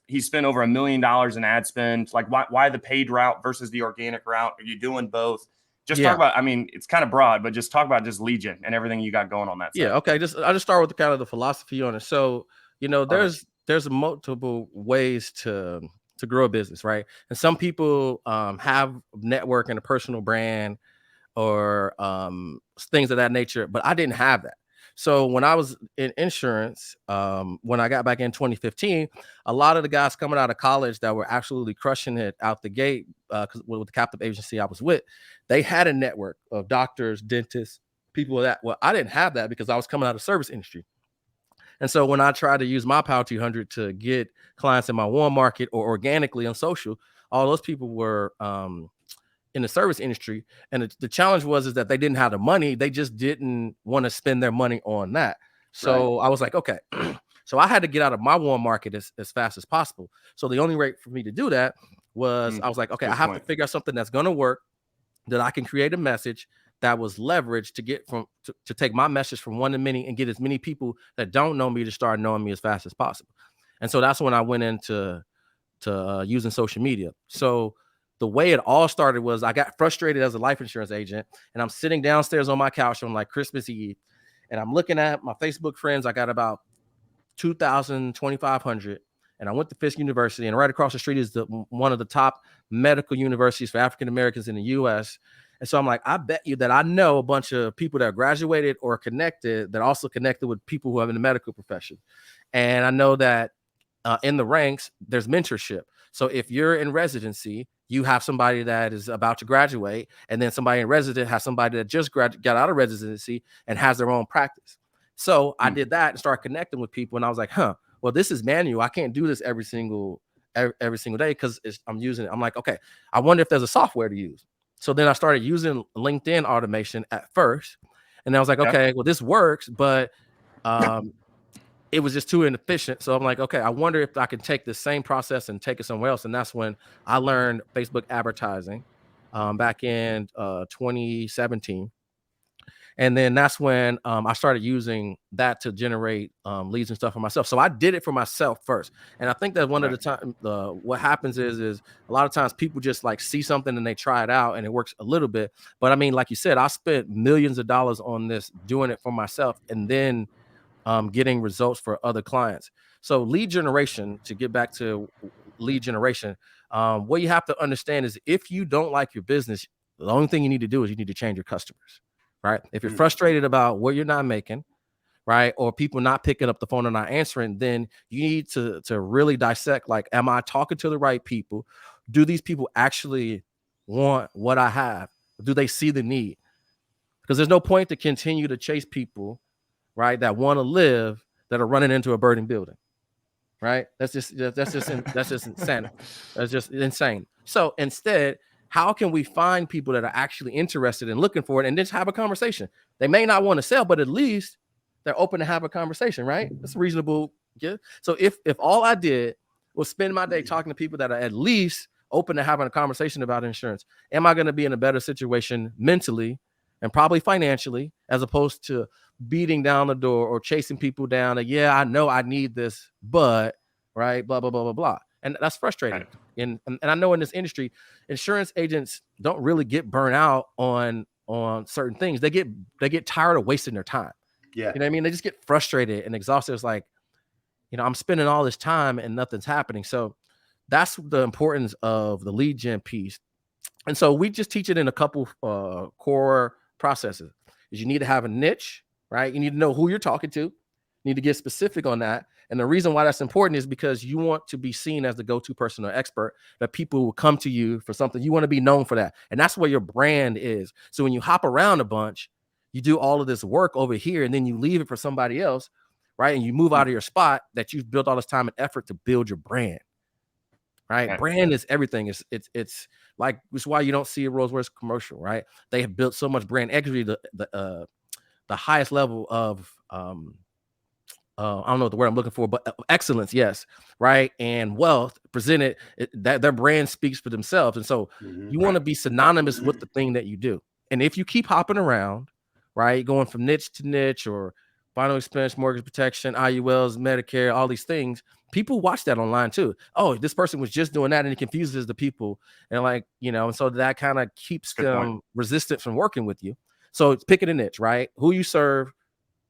he spent over $1 million in ad spend. Like, why the paid route versus the organic route? Are you doing both? Just talk about, I mean, it's kind of broad, but just talk about just lead gen and everything you got going on that side. Yeah. Okay. I'll just start with kind of the philosophy on it. So, there's multiple ways to grow a business, right? And some people have network and a personal brand or things of that nature, but I didn't have that. So when I was in insurance, when I got back in 2015, a lot of the guys coming out of college that were absolutely crushing it out the gate, because with the captive agency I was with, they had a network of doctors, dentists, people that. Well, I didn't have that because I was coming out of the service industry. And so when I tried to use my Power 200 to get clients in my warm market or organically on social, all those people were in the service industry. And the challenge is that they didn't have the money. They just didn't want to spend their money on that. So I was like, okay. So I had to get out of my warm market as fast as possible. So the only way for me to do that was I was like, okay, I have to figure out something that's going to work, that I can create a message that was leveraged to get to take my message from one to many and get as many people that don't know me to start knowing me as fast as possible. And so that's when I went into using social media. So the way it all started was I got frustrated as a life insurance agent, and I'm sitting downstairs on my couch on like Christmas Eve, and I'm looking at my Facebook friends. I got about 2,000, 2,500, and I went to Fisk University, and right across the street is one of the top medical universities for African Americans in the U.S. And so I'm like, I bet you that I know a bunch of people that graduated or connected that also connected with people who are in the medical profession. And I know that in the ranks, there's mentorship. So if you're in residency, you have somebody that is about to graduate, and then somebody in resident has somebody that just got out of residency and has their own practice. So I did that and started connecting with people, and I was like, well, this is manual. I can't do this every single day because I'm using it. I'm like, okay, I wonder if there's a software to use. So then I started using LinkedIn automation at first, and I was like, okay, well, this works, but it was just too inefficient. So I'm like, okay, I wonder if I can take the same process and take it somewhere else. And that's when I learned Facebook advertising back in 2017. And then that's when I started using that to generate leads and stuff for myself. So I did it for myself first. And I think that one of the time, what happens is a lot of times people just like see something and they try it out and it works a little bit. But I mean, like you said, I spent millions of dollars on this, doing it for myself, and then getting results for other clients. So lead generation, to get back to lead generation, what you have to understand is if you don't like your business, the only thing you need to do is you need to change your customers, right? If you're frustrated about what you're not making, right, or people not picking up the phone and not answering, then you need to really dissect, like, am I talking to the right people? Do these people actually want what I have? Do they see the need? Because there's no point to continue to chase people, right, that want to live, that are running into a burning building, right? That's just insane. That's just insane. So instead, how can we find people that are actually interested in looking for it and just have a conversation? They may not want to sell, but at least they're open to have a conversation, right? That's reasonable. Yeah. So if all I did was spend my day talking to people that are at least open to having a conversation about insurance, am I going to be in a better situation mentally and probably financially, as opposed to beating down the door or chasing people down? Yeah, I know I need this, but right, blah, blah, blah, blah, blah. And that's frustrating. And I know in this industry, insurance agents don't really get burnt out on certain things. They get tired of wasting their time. Yeah. You know what I mean? They just get frustrated and exhausted. It's like, I'm spending all this time and nothing's happening. So that's the importance of the lead gen piece. And so we just teach it in a couple core processes. Is you need to have a niche, right? You need to know who you're talking to. You need to get specific on that. And the reason why that's important is because you want to be seen as the go-to person or expert, that people will come to you for something. You want to be known for that. And that's where your brand is. So when you hop around a bunch, you do all of this work over here, and then you leave it for somebody else, right? And you move out of your spot that you've built all this time and effort to build your brand, right? Brand is everything. It's like, it's why you don't see a Rolls-Royce commercial, right? They have built so much brand equity, the highest level of I don't know the word I'm looking for, but excellence, yes, right, and wealth presented. That their brand speaks for themselves, and so you want to be synonymous with the thing that you do. And if you keep hopping around, right, going from niche to niche, or final expense, mortgage protection, IULs, Medicare, all these things, people watch that online too. Oh, this person was just doing that, and it confuses the people, and like, and so that kind of keeps them resistant from working with you. So it's picking a niche, right? Who you serve,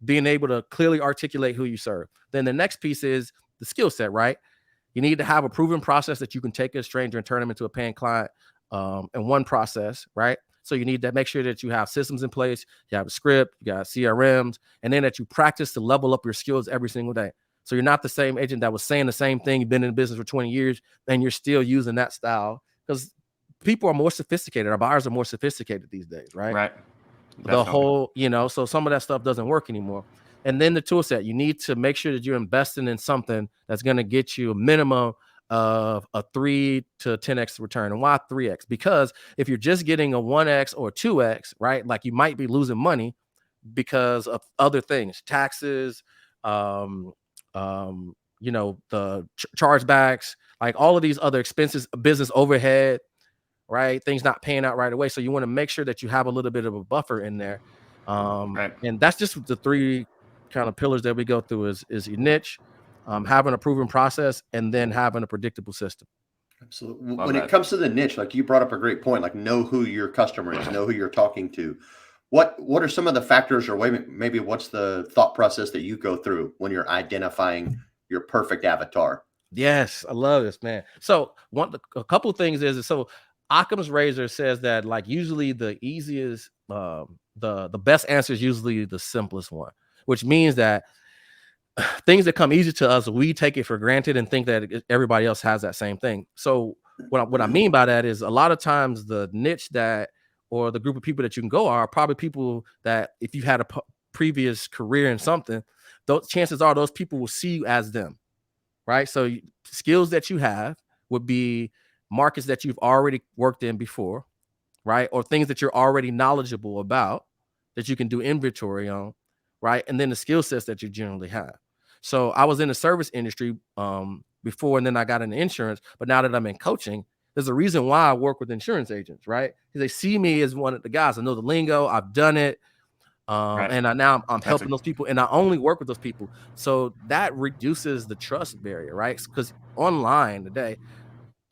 being able to clearly articulate who you serve. Then the next piece is the skill set, right? You need to have a proven process that you can take a stranger and turn them into a paying client in one process, right? So you need to make sure that you have systems in place, you have a script, you got CRMs, and then that you practice to level up your skills every single day. So you're not the same agent that was saying the same thing, you've been in business for 20 years, and you're still using that style, because people are more sophisticated. Our buyers are more sophisticated these days, right? Right. The whole, so some of that stuff doesn't work anymore. And then the tool set, you need to make sure that you're investing in something that's going to get you a minimum of a 3 to 10x return. And why 3x? Because if you're just getting a 1x or 2x, right, like you might be losing money because of other things, taxes, the chargebacks, like all of these other expenses, business overhead, right? Things not paying out right away. So you want to make sure that you have a little bit of a buffer in there. And that's just the 3 kind of pillars that we go through is your niche, having a proven process, and then having a predictable system. Absolutely. When it comes to the niche, like you brought up a great point, like know who your customer is, know who you're talking to. What are some of the factors, or maybe what's the thought process that you go through when you're identifying your perfect avatar? Yes, I love this, man. So a couple of things is, so Occam's razor says that like usually the easiest, the best answer is usually the simplest one, which means that things that come easy to us, we take it for granted and think that everybody else has that same thing. So what I mean by that is a lot of times the niche that, or the group of people that you can go are probably people that if you had a previous career in something, those chances are those people will see you as them, right? So skills that you have would be markets that you've already worked in before, right? Or things that you're already knowledgeable about that you can do inventory on, right? And then the skill sets that you generally have. So I was in the service industry before, and then I got into insurance. But now that I'm in coaching, there's a reason why I work with insurance agents, right? Because they see me as one of the guys. I know the lingo, I've done it. And now I'm helping those people, and I only work with those people. So that reduces the trust barrier, right? Because online today,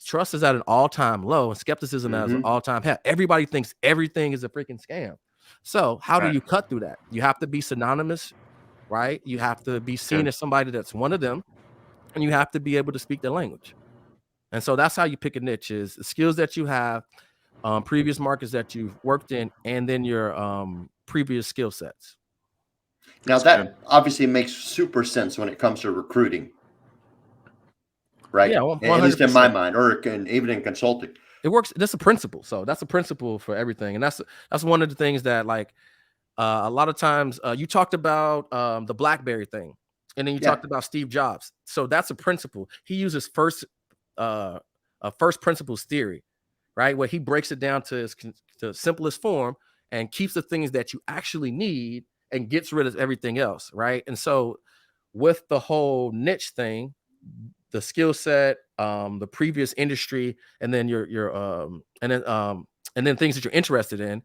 trust is at an all-time low, and skepticism is an all-time high. Everybody thinks everything is a freaking scam. So how do you cut through that? You have to be synonymous, right? You have to be seen as somebody that's one of them, and you have to be able to speak their language. And so that's how you pick a niche, is the skills that you have, previous markets that you've worked in, and then your previous skill sets. Now that obviously makes super sense when it comes to recruiting, right? Yeah, 100%. At least in my mind, or even in consulting. It works. That's a principle. So that's a principle for everything. And that's one of the things that, like, a lot of times you talked about the BlackBerry thing, and then you talked about Steve Jobs. So that's a principle. He uses first principles theory, right? Where he breaks it down to the simplest form and keeps the things that you actually need and gets rid of everything else, right? And so with the whole niche thing, the skill set, the previous industry, and then and then things that you're interested in,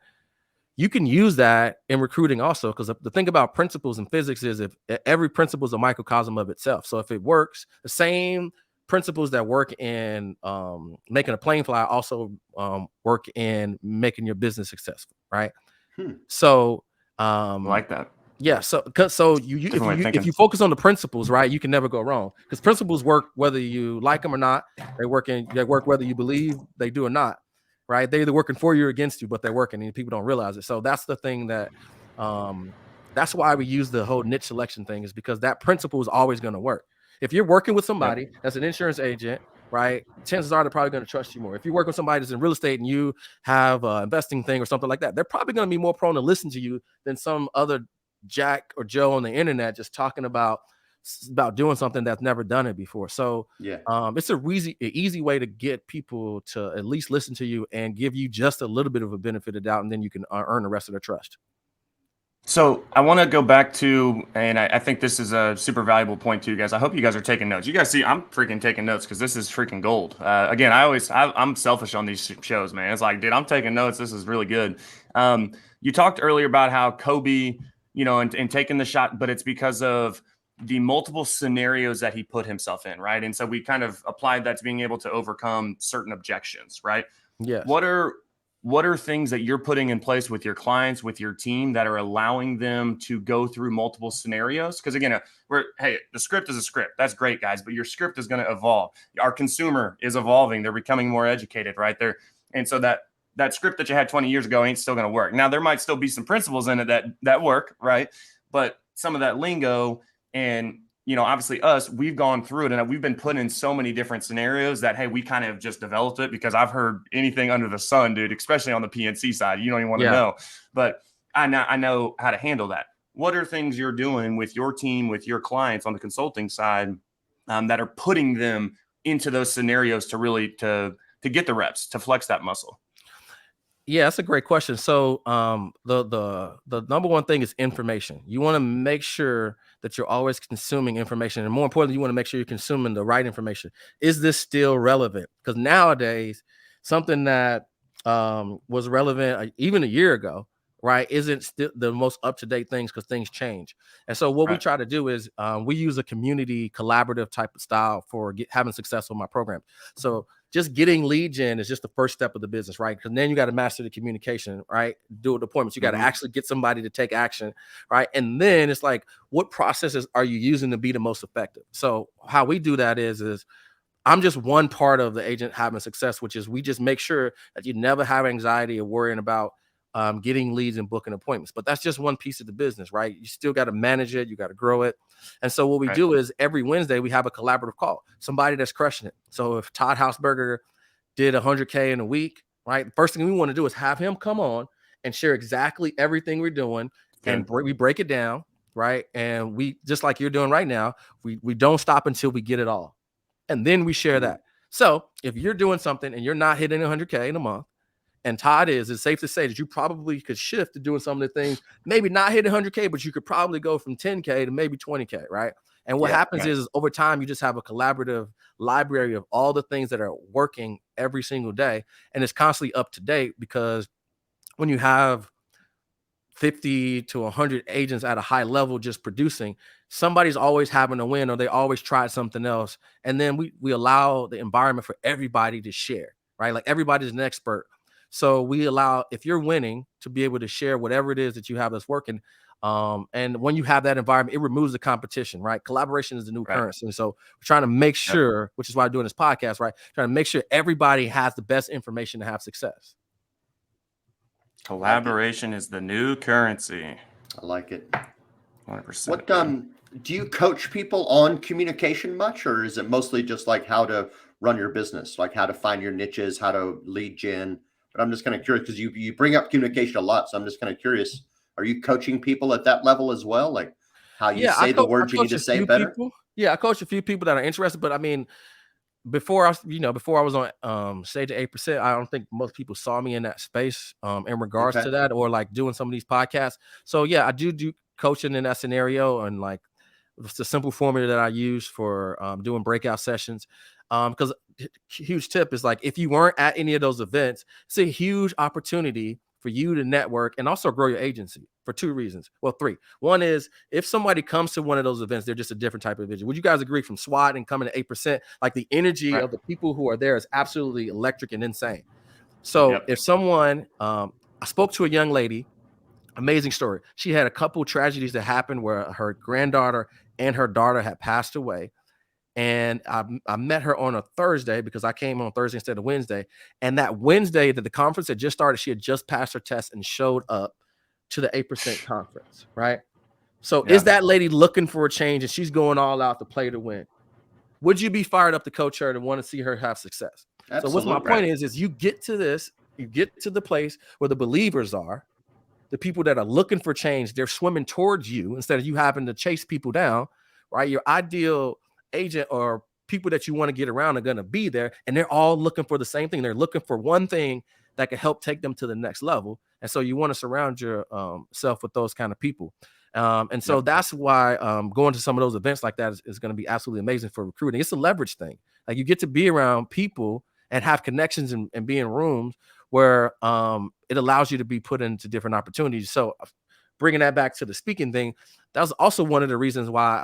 you can use that in recruiting also. Because the thing about principles in physics is if every principle is a microcosm of itself. So if it works, the same principles that work in making a plane fly also work in making your business successful, right? So I like that. Yeah, so if you focus on the principles, right, you can never go wrong, because principles work whether you like them or not. They work whether you believe they do or not, right? They're either working for you or against you, but they're working, and people don't realize it. So that's the thing that that's why we use the whole niche selection thing, is because that principle is always going to work. If you're working with somebody that's an insurance agent, right, chances are they're probably going to trust you more. If you work with somebody that's in real estate and you have an investing thing or something like that, they're probably going to be more prone to listen to you than some other Jack or Joe on the internet just talking about doing something that's never done it before. So it's a easy way to get people to at least listen to you and give you just a little bit of a benefit of doubt, and then you can earn the rest of their trust. So I want to go back to, and I think this is a super valuable point to you guys. I hope you guys are taking notes. You guys see, I'm freaking taking notes because this is freaking gold. Again, I'm selfish on these shows, man. It's like, dude, I'm taking notes. This is really good. You talked earlier about how Kobe, and taking the shot, but it's because of the multiple scenarios that he put himself in, right? And so we kind of applied that to being able to overcome certain objections, right? Yes. What are things that you're putting in place with your clients, with your team, that are allowing them to go through multiple scenarios? Because again, the script is a script. That's great, guys, but your script is going to evolve. Our consumer is evolving. They're becoming more educated, right? And so that script that you had 20 years ago ain't still going to work. Now, there might still be some principles in it that work, right? But some of that lingo and, obviously we've gone through it and we've been put in so many different scenarios that, hey, we kind of just developed it because I've heard anything under the sun, dude, especially on the PNC side. You don't even want to know, but I know how to handle that. What are things you're doing with your team, with your clients on the consulting side that are putting them into those scenarios to really to get the reps, to flex that muscle? Yeah, that's a great question. So the number one thing is information. You want to make sure that you're always consuming information. And more importantly, you want to make sure you're consuming the right information. Is this still relevant? Because nowadays, something that was relevant even a year ago, right, isn't still the most up-to-date things because things change. And so what we try to do is we use a community collaborative type of style for having success with my program. So just getting lead gen is just the first step of the business, right? Because then you got to master the communication, right? Do the appointments. You got to actually get somebody to take action, right? And then it's like, what processes are you using to be the most effective? So how we do that is I'm just one part of the agent having success, which is we just make sure that you never have anxiety or worrying about getting leads and booking appointments. But that's just one piece of the business, right? You still got to manage it. You got to grow it. And so what we do is every Wednesday we have a collaborative call, somebody that's crushing it. So if Todd Hausberger did 100K in a week, right? The first thing we want to do is have him come on and share exactly everything we're doing. And we break it down, right? And we, just like you're doing right now, we don't stop until we get it all. And then we share that. So if you're doing something and you're not hitting 100K in a month, and Todd it's safe to say that you probably could shift to doing some of the things, maybe not hit 100K, but you could probably go from 10K to maybe 20K, right? And what happens is over time, you just have a collaborative library of all the things that are working every single day. And it's constantly up to date because when you have 50 to 100 agents at a high level just producing, somebody's always having a win or they always tried something else. And then we allow the environment for everybody to share, right? Like everybody's an expert. So we allow, if you're winning, to be able to share whatever it is that you have that's working. And when you have that environment, it removes the competition, right? Collaboration is the new currency. And so we're trying to make sure, which is why I'm doing this podcast, right? Trying to make sure everybody has the best information to have success. Collaboration is the new currency. I like it. 100%. What do you coach people on communication much, or is it mostly just like how to run your business, like how to find your niches, how to lead gen? But I'm just kind of curious because you bring up communication a lot, so I'm just kind of curious. Are you coaching people at that level as well, like how you say the words you need to say better? I coach a few people that are interested, but I mean, before I was on stage at 8%, I don't think most people saw me in that space in regards to that, or like doing some of these podcasts. So yeah, I do coaching in that scenario, and like it's a simple formula that I use for doing breakout sessions. Because huge tip is like, if you weren't at any of those events, it's a huge opportunity for you to network and also grow your agency for two reasons. Well, three. One is if somebody comes to one of those events, they're just a different type of vision. Would you guys agree from SWAT and coming to 8%, like the energy of the people who are there is absolutely electric and insane. So if someone, I spoke to a young lady, amazing story. She had a couple tragedies that happened where her granddaughter and her daughter had passed away. And I met her on a Thursday because I came on Thursday instead of Wednesday. And that Wednesday that the conference had just started, she had just passed her test and showed up to the 8% conference, right? So is that lady looking for a change and she's going all out to play to win? Would you be fired up to coach her and want to see her have success? Absolutely. So what's my point is you get to this, you get to the place where the believers are, the people that are looking for change, they're swimming towards you instead of you having to chase people down, right? Your ideal agent or people that you want to get around are going to be there, and they're all looking for the same thing. They're looking for one thing that can help take them to the next level. And so you want to surround yourself with those kind of people. And so that's why going to some of those events like that is going to be absolutely amazing for recruiting. It's a leverage thing. Like you get to be around people and have connections and be in rooms where it allows you to be put into different opportunities. So bringing that back to the speaking thing, that was also one of the reasons why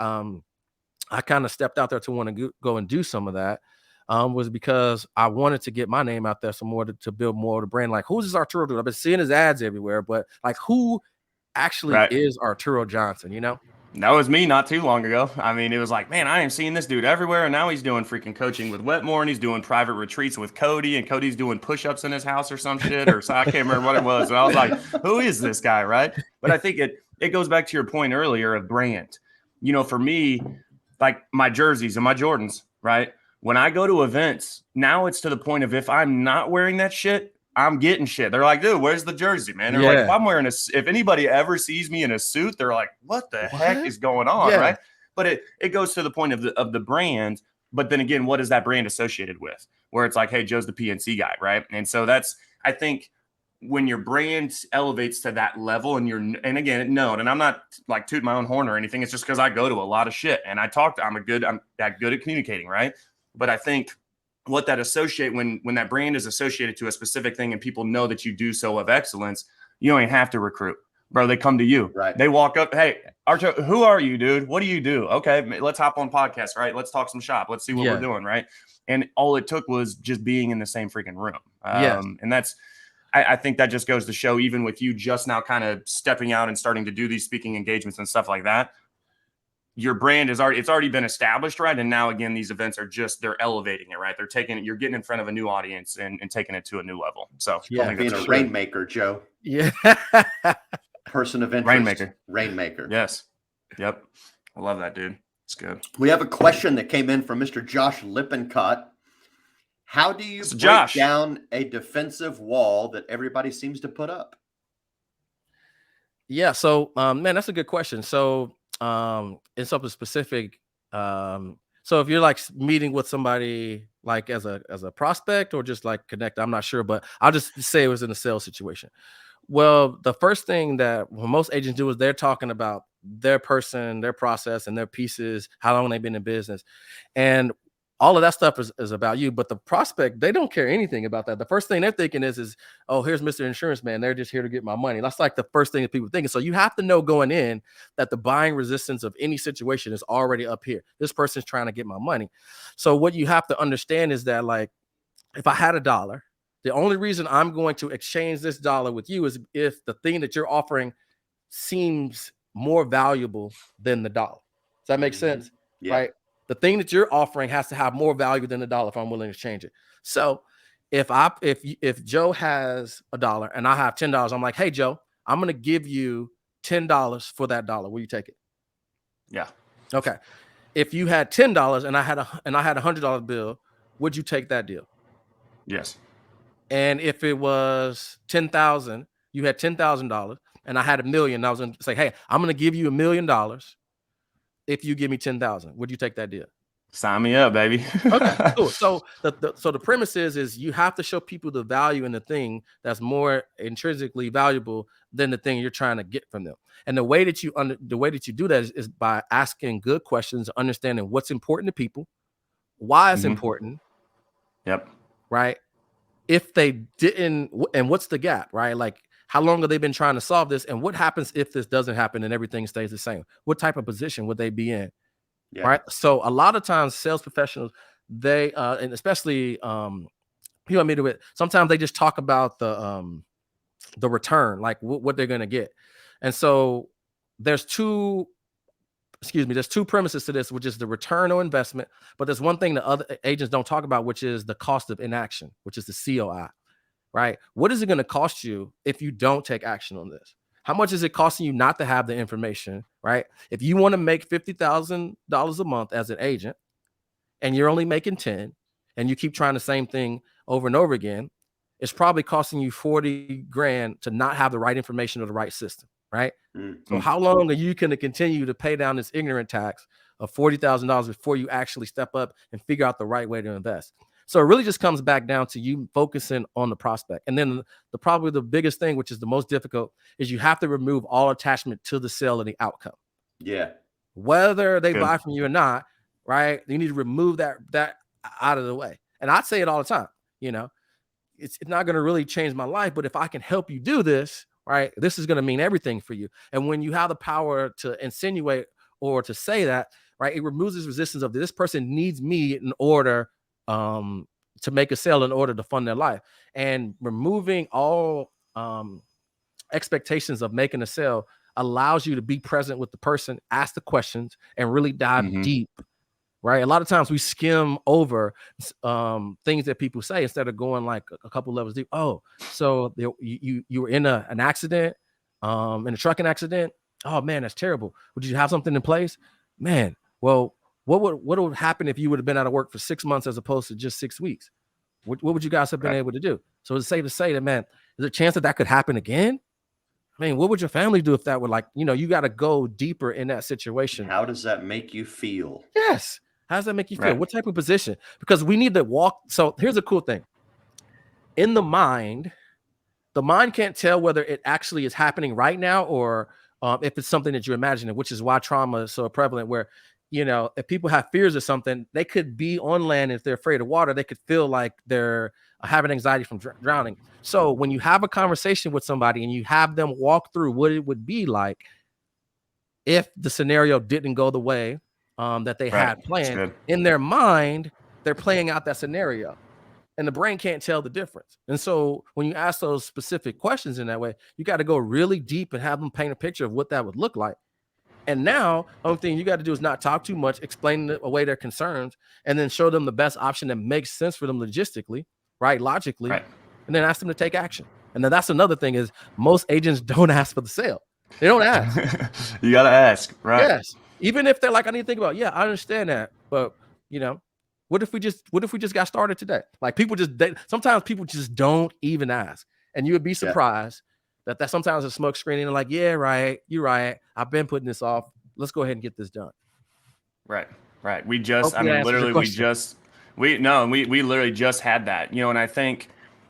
I kind of stepped out there to want to go and do some of that. Was because I wanted to get my name out there some more to build more of the brand. Like, who's this Arturo dude? I've been seeing his ads everywhere, but like, who actually is Arturo Johnson, you know? That was me not too long ago. I mean, it was like, man, I am seeing this dude everywhere, and now he's doing freaking coaching with Wetmore, and he's doing private retreats with Cody, and Cody's doing push-ups in his house or some shit, or so I can't remember what it was. And I was like, who is this guy, right? But I think it goes back to your point earlier of brand. You know, for me, like my jerseys and my Jordans, right? When I go to events, now it's to the point of if I'm not wearing that shit, I'm getting shit. They're like, dude, where's the jersey, man? They're like, if I'm wearing if anybody ever sees me in a suit, they're like, what the heck is going on, right? But it goes to the point of the brand. But then again, what is that brand associated with? Where it's like, hey, Joe's the PNC guy, right? And so I think when your brand elevates to that level and and again, known, and I'm not like tooting my own horn or anything. It's just because I go to a lot of shit and I'm that good at communicating, right? But I think what that when that brand is associated to a specific thing and people know that you do so of excellence, you don't even have to recruit, bro. They come to you, right? They walk up, hey, Arto, who are you, dude? What do you do? Okay, let's hop on podcast, right? Let's talk some shop. Let's see what we're doing, right? And all it took was just being in the same freaking room. And that's, I think that just goes to show, even with you just now kind of stepping out and starting to do these speaking engagements and stuff like that, your brand it's already been established, right? And now again, these events are they're elevating it, right? They're taking it, you're getting in front of a new audience and taking it to a new level. So being a rainmaker, Joe. Yeah. Person of interest. Rainmaker. Yes. Yep. I love that, dude. It's good. We have a question that came in from Mr. Josh Lippincott. How do you break down a defensive wall that everybody seems to put up? Yeah. So, man, that's a good question. So, in something specific. So if you're like meeting with somebody like as a prospect or just like connect, I'm not sure, but I'll just say it was in a sales situation. Well, the first thing that most agents do is they're talking about their person, their process, and their pieces, how long they've been in business. And all of that stuff is about you, but the prospect, they don't care anything about that. The first thing they're thinking is, oh, here's Mr. Insurance Man. They're just here to get my money. That's like the first thing that people think. So you have to know going in that the buying resistance of any situation is already up here. This person's trying to get my money. So what you have to understand is that, like, if I had $1, the only reason I'm going to exchange this dollar with you is if the thing that you're offering seems more valuable than the dollar. Does that make sense? Yeah. Right? The thing that you're offering has to have more value than the dollar if I'm willing to change it. So if Joe has $1 and I have $10, I'm like, hey, Joe, I'm going to give you $10 for that dollar. Will you take it? Yeah. Okay. If you had $10 and I had a $100 bill, would you take that deal? Yes. And if it was 10,000, you had $10,000 and I had $1 million, I was going to say, hey, I'm going to give you $1 million. If you give me 10,000, would you take that deal? Sign me up, baby. Okay, cool. So the premise is you have to show people the value in the thing that's more intrinsically valuable than the thing you're trying to get from them. And the way that you do that is by asking good questions, understanding what's important to people, why it's important. Yep. Right. If they didn't, and what's the gap, right? Like, how long have they been trying to solve this? And what happens if this doesn't happen and everything stays the same? What type of position would they be in? Yeah. Right. So a lot of times sales professionals, they, and especially people I meet with, sometimes they just talk about the return, like what they're going to get. And so there's two premises to this, which is the return on investment. But there's one thing that other agents don't talk about, which is the cost of inaction, which is the COI. Right? What is it going to cost you if you don't take action on this? How much is it costing you not to have the information? Right? If you want to make $50,000 a month as an agent and you're only making 10 and you keep trying the same thing over and over again, it's probably costing you 40 grand to not have the right information or the right system. Right? Mm-hmm. So how long are you going to continue to pay down this ignorant tax of $40,000 before you actually step up and figure out the right way to invest? So it really just comes back down to you focusing on the prospect. And then probably the biggest thing, which is the most difficult, is you have to remove all attachment to the sale and the outcome. Yeah. Whether they buy from you or not, right? You need to remove that out of the way. And I say it all the time, it's not going to really change my life, but if I can help you do this, right? This is going to mean everything for you. And when you have the power to insinuate or to say that, right, it removes this resistance of this person needs me in order to make a sale in order to fund their life. And removing all expectations of making a sale allows you to be present with the person, ask the questions, and really dive deep. Right. A lot of times we skim over things that people say instead of going like a couple levels deep. Oh, so you were in an accident, in a trucking accident. Oh man, that's terrible. Would you have something in place? Man, well, what would happen if you would have been out of work for 6 months as opposed to just 6 weeks? What would you guys have been able to do? So it's safe to say that, man, is there a chance that could happen again? I mean, what would your family do if that were like, you got to go deeper in that situation. How does that make you feel? Yes. How does that make you feel? What type of position? Because we need to walk. So here's a cool thing. In the mind can't tell whether it actually is happening right now or if it's something that you're imagining, which is why trauma is so prevalent where, if people have fears of something, they could be on land. If they're afraid of water, they could feel like they're having anxiety from drowning. So when you have a conversation with somebody and you have them walk through what it would be like if the scenario didn't go the way that they had planned, in their mind, they're playing out that scenario. And the brain can't tell the difference. And so when you ask those specific questions in that way, you got to go really deep and have them paint a picture of what that would look like. And now, the only thing you got to do is not talk too much, explain away their concerns, and then show them the best option that makes sense for them logistically, right? Logically, and then ask them to take action. And then that's another thing is most agents don't ask for the sale. They don't ask. You got to ask, right? Yes. Even if they're like, I need to think about, I understand that. But, what if we just got started today? Like sometimes people just don't even ask. And you would be surprised that sometimes a smoke screen and like, yeah, right. You're right. I've been putting this off. Let's go ahead and get this done. Right. We literally just had that, and I think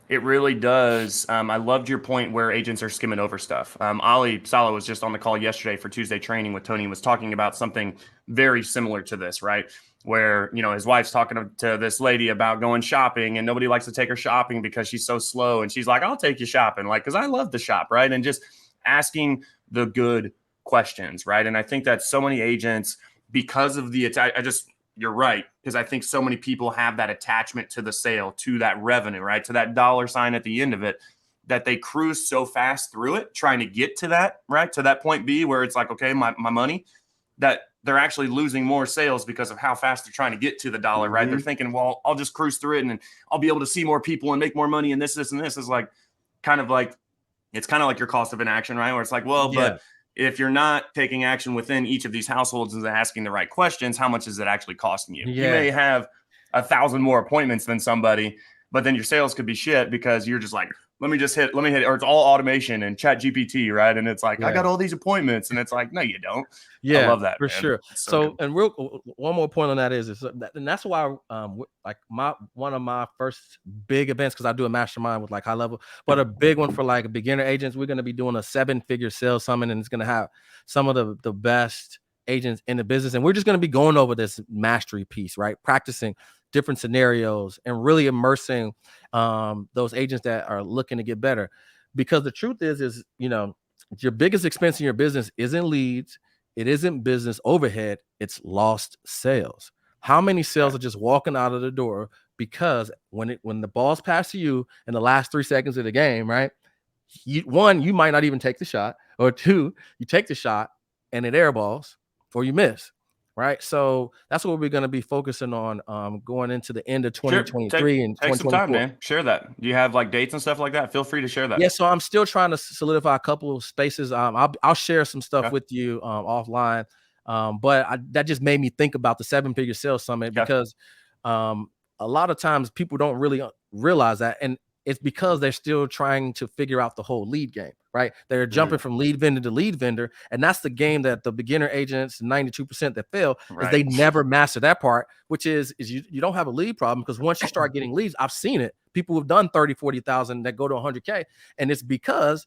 it really does. I loved your point where agents are skimming over stuff. Ali Saleh was just on the call yesterday for Tuesday training with Tony and was talking about something very similar to this, right? Where, his wife's talking to this lady about going shopping and nobody likes to take her shopping because she's so slow. And she's like, I'll take you shopping, like, because I love to shop, right? And just asking the good questions, right? And I think that so many agents, because of you're right, because I think so many people have that attachment to the sale, to that revenue, right? To that dollar sign at the end of it, that they cruise so fast through it, trying to get to that, right? To that point B where it's like, okay, my money, that they're actually losing more sales because of how fast they're trying to get to the dollar, right? They're thinking, well, I'll just cruise through it and I'll be able to see more people and make more money. And this is like, it's kind of like your cost of inaction, right? Where it's like, well, but if you're not taking action within each of these households and asking the right questions, how much is it actually costing you? You may have 1,000 more appointments than somebody, but then your sales could be shit because you're just like, let me hit, or it's all automation and chat GPT, right? And it's like, I got all these appointments, and it's like, no, you don't. Yeah, I love that for sure. So and one more point on that is and that's why like one of my first big events, because I do a mastermind with like high level, but a big one for like beginner agents, we're going to be doing a 7-figure sales summit, and it's going to have some of the best agents in the business, and we're just going to be going over this mastery piece, right? Practicing different scenarios and really immersing those agents that are looking to get better. Because the truth is your biggest expense in your business isn't leads, it isn't business overhead, it's lost sales. How many sales are just walking out of the door because when the ball's passed to you in the last 3 seconds of the game, right? You might not even take the shot, or two, you take the shot and it airballs or you miss. Right. So that's what we're going to be focusing on going into the end of 2023 and 2024. Take some time, man. Share that. Do you have like dates and stuff like that? Feel free to share that. Yeah. So I'm still trying to solidify a couple of spaces. I'll share some stuff with you offline. But that just made me think about the 7-figure sales summit because a lot of times people don't really realize that. And it's because they're still trying to figure out the whole lead game, right? They're jumping from lead vendor to lead vendor. And that's the game that the beginner agents, 92% that fail, is they never master that part, which is you don't have a lead problem, because once you start getting leads, I've seen it. People who've done 30, 40,000 that go to 100K. And it's because,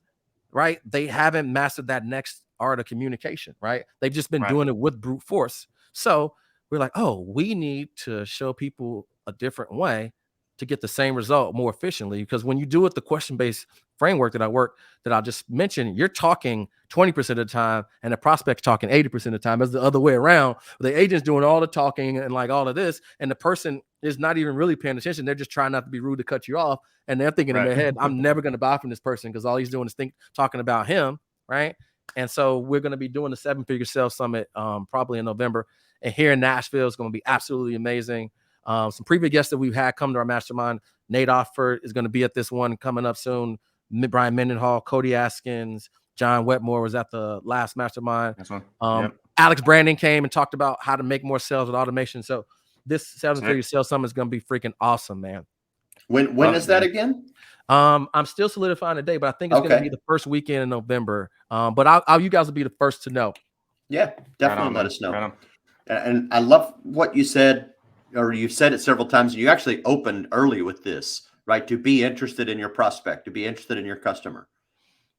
right, they haven't mastered that next art of communication, right? They've just been doing it with brute force. So we're like, oh, we need to show people a different way to get the same result more efficiently. Because when you do it the question-based framework that I just mentioned, you're talking 20% of the time and the prospect's talking 80% of the time. That's the other way around. The agent's doing all the talking and like all of this, and the person is not even really paying attention. They're just trying not to be rude to cut you off. And they're thinking in their head, I'm never going to buy from this person because all he's doing is talking about him, right? And so we're going to be doing the 7-Figure Sales Summit probably in November. And here in Nashville, it's going to be absolutely amazing. Some previous guests that we've had come to our mastermind. Nate Offord is going to be at this one coming up soon. Brian Mendenhall, Cody Askins, John Wetmore was at the last mastermind. Alex Brandon came and talked about how to make more sales with automation. So this 7-Figure Sales Summit is going to be freaking awesome, man. When is that again? I'm still solidifying the day, but I think it's going to be the first weekend in November. But you guys will be the first to know. Yeah, definitely let us know. And I love what you said, or you've said it several times. And you actually opened early with this, right? To be interested in your prospect, to be interested in your customer.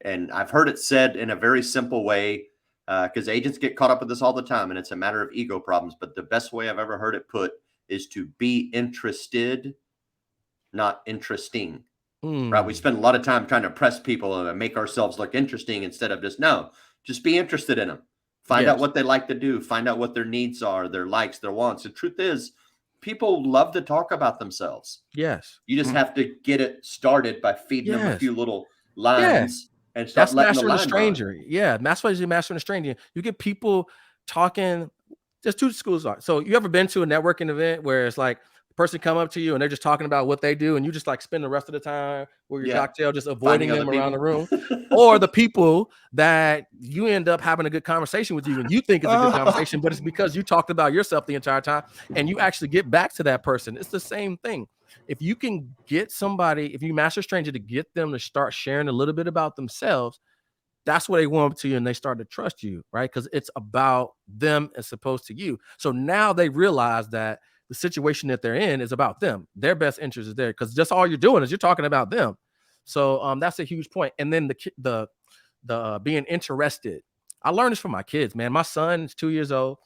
And I've heard it said in a very simple way, because agents get caught up with this all the time, and it's a matter of ego problems. But the best way I've ever heard it put is to be interested, not interesting. Right? We spend a lot of time trying to press people and make ourselves look interesting instead of just be interested in them. Find out what they like to do. Find out what their needs are, their likes, their wants. The truth is, people love to talk about themselves. Yes. You just have to get it started by feeding them a few little lines and start letting the line stranger. Yeah, that's why you're mastering a stranger. You get people talking. There's two schools. So you ever been to a networking event where it's like the person come up to you and they're just talking about what they do, and you just like spend the rest of the time with your cocktail just avoiding them around the room, or the people that you end up having a good conversation with you and you think it's a good conversation, but it's because you talked about yourself the entire time and you actually get back to that person. It's the same thing. If you can get somebody, if you master a stranger to get them to start sharing a little bit about themselves, that's what they warm up to you and they start to trust you, right? Because it's about them as opposed to you. So now they realize that the situation that they're in is about them. Their best interest is there because just all you're doing is you're talking about them. So that's a huge point. And then the being interested. I learned this from my kids, man. My son is 2 years old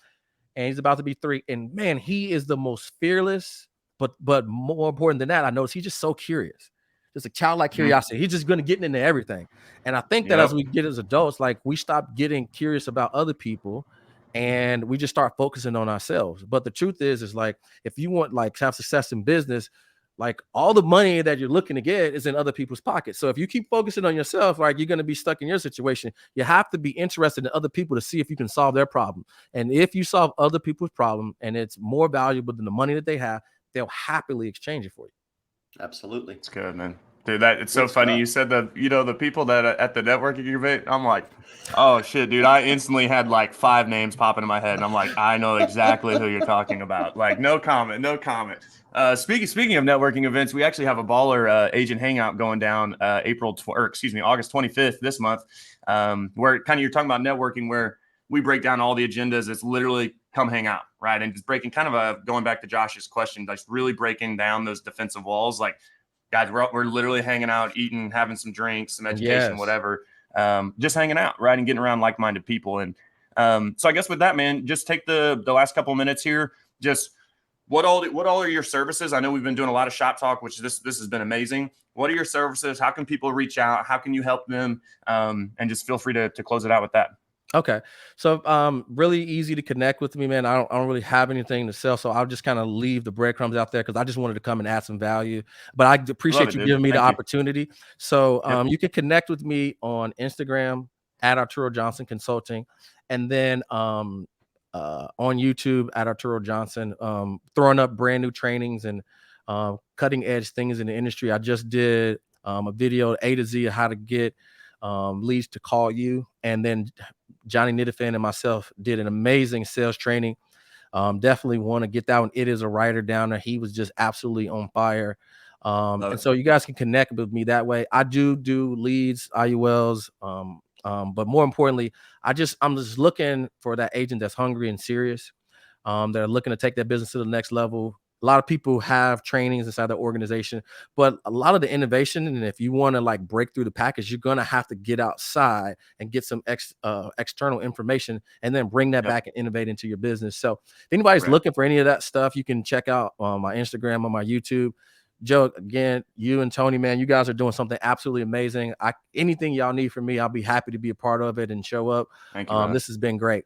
and he's about to be 3. And man, he is the most fearless, but more important than that, I noticed he's just so curious. Just a childlike curiosity. He's just going to get into everything. And I think that as we get as adults, like we stop getting curious about other people and we just start focusing on ourselves. But the truth is like, if you want like to have success in business, like all the money that you're looking to get is in other people's pockets. So if you keep focusing on yourself, like you're going to be stuck in your situation. You have to be interested in other people to see if you can solve their problem. And if you solve other people's problem and it's more valuable than the money that they have, they'll happily exchange it for you. Absolutely. It's good, man. Dude, it's so funny. You said the people that at the networking event, I'm like, oh shit, dude. I instantly had like 5 names popping in my head. And I'm like, I know exactly who you're talking about. Like, no comment. Speaking of networking events, we actually have a baller agent hangout going down August 25th this month. Where kind of you're talking about networking, where we break down all the agendas. It's literally come hang out, right? And just breaking kind of going back to Josh's question, like really breaking down those defensive walls. Like, guys, we're literally hanging out, eating, having some drinks, some education, whatever. Just hanging out, right? And getting around like-minded people. And so I guess with that, man, just take the last couple of minutes here. Just what all are your services? I know we've been doing a lot of shop talk, which this has been amazing. What are your services? How can people reach out? How can you help them? And just feel free to close it out with that. Okay. So really easy to connect with me, man. I don't really have anything to sell. So I'll just kind of leave the breadcrumbs out there because I just wanted to come and add some value. But I appreciate you giving me the opportunity. So you can connect with me on Instagram at Arturo Johnson Consulting. And then on YouTube at Arturo Johnson, throwing up brand new trainings and cutting edge things in the industry. I just did a video A to Z of how to get leads to call you. And then Johnny Nittifin and myself did an amazing sales training. Definitely want to get that one. It is a writer down there. He was just absolutely on fire. And so you guys can connect with me that way. I do leads, IULs. But more importantly, I'm just looking for that agent that's hungry and serious. They're looking to take their business to the next level. A lot of people have trainings inside their organization, but a lot of the innovation, and if you want to like break through the package, you're going to have to get outside and get some external information and then bring that back and innovate into your business. So if anybody's looking for any of that stuff, you can check out my Instagram or my YouTube. Joe, again, you and Tony, man, you guys are doing something absolutely amazing. Anything y'all need from me, I'll be happy to be a part of it and show up. Thank you. This has been great.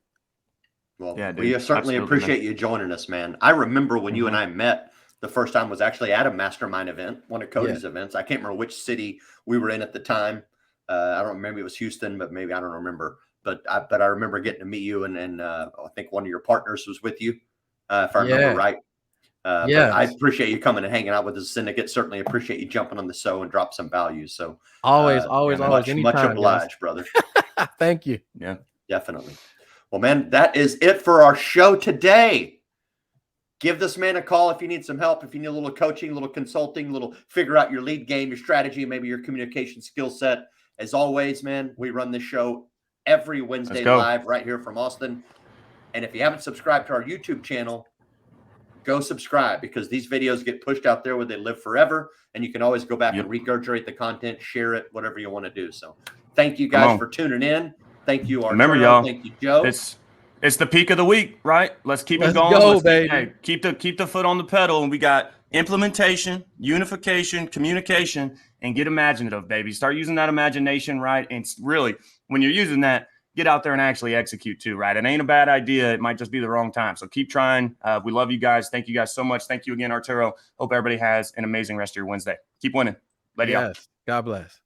Well, yeah, we certainly appreciate you joining us, man. I remember when you and I met the first time was actually at a mastermind event, one of Cody's events. I can't remember which city we were in at the time. I don't remember. It was Houston, but maybe I don't remember. But I remember getting to meet you, and I think one of your partners was with you, if I remember right. But I appreciate you coming and hanging out with the syndicate. Certainly appreciate you jumping on the show and drop some value. So always, much obliged, brother. Thank you. Yeah, definitely. Well, man, that is it for our show today. Give this man a call if you need some help, if you need a little coaching, a little consulting, a little figure out your lead game, your strategy, maybe your communication skill set. As always, man, we run this show every Wednesday live right here from Austin. And if you haven't subscribed to our YouTube channel, go subscribe, because these videos get pushed out there where they live forever. And you can always go back and regurgitate the content, share it, whatever you want to do. So thank you guys for tuning in. Thank you, Arturo. Remember, y'all. Thank you, Joe. It's the peak of the week, right? Let's keep it going. Keep the foot on the pedal. And we got implementation, unification, communication, and get imaginative, baby. Start using that imagination, right? And really, when you're using that, get out there and actually execute too, right? It ain't a bad idea. It might just be the wrong time. So keep trying. We love you guys. Thank you guys so much. Thank you again, Arturo. Hope everybody has an amazing rest of your Wednesday. Keep winning. Lady out. God bless.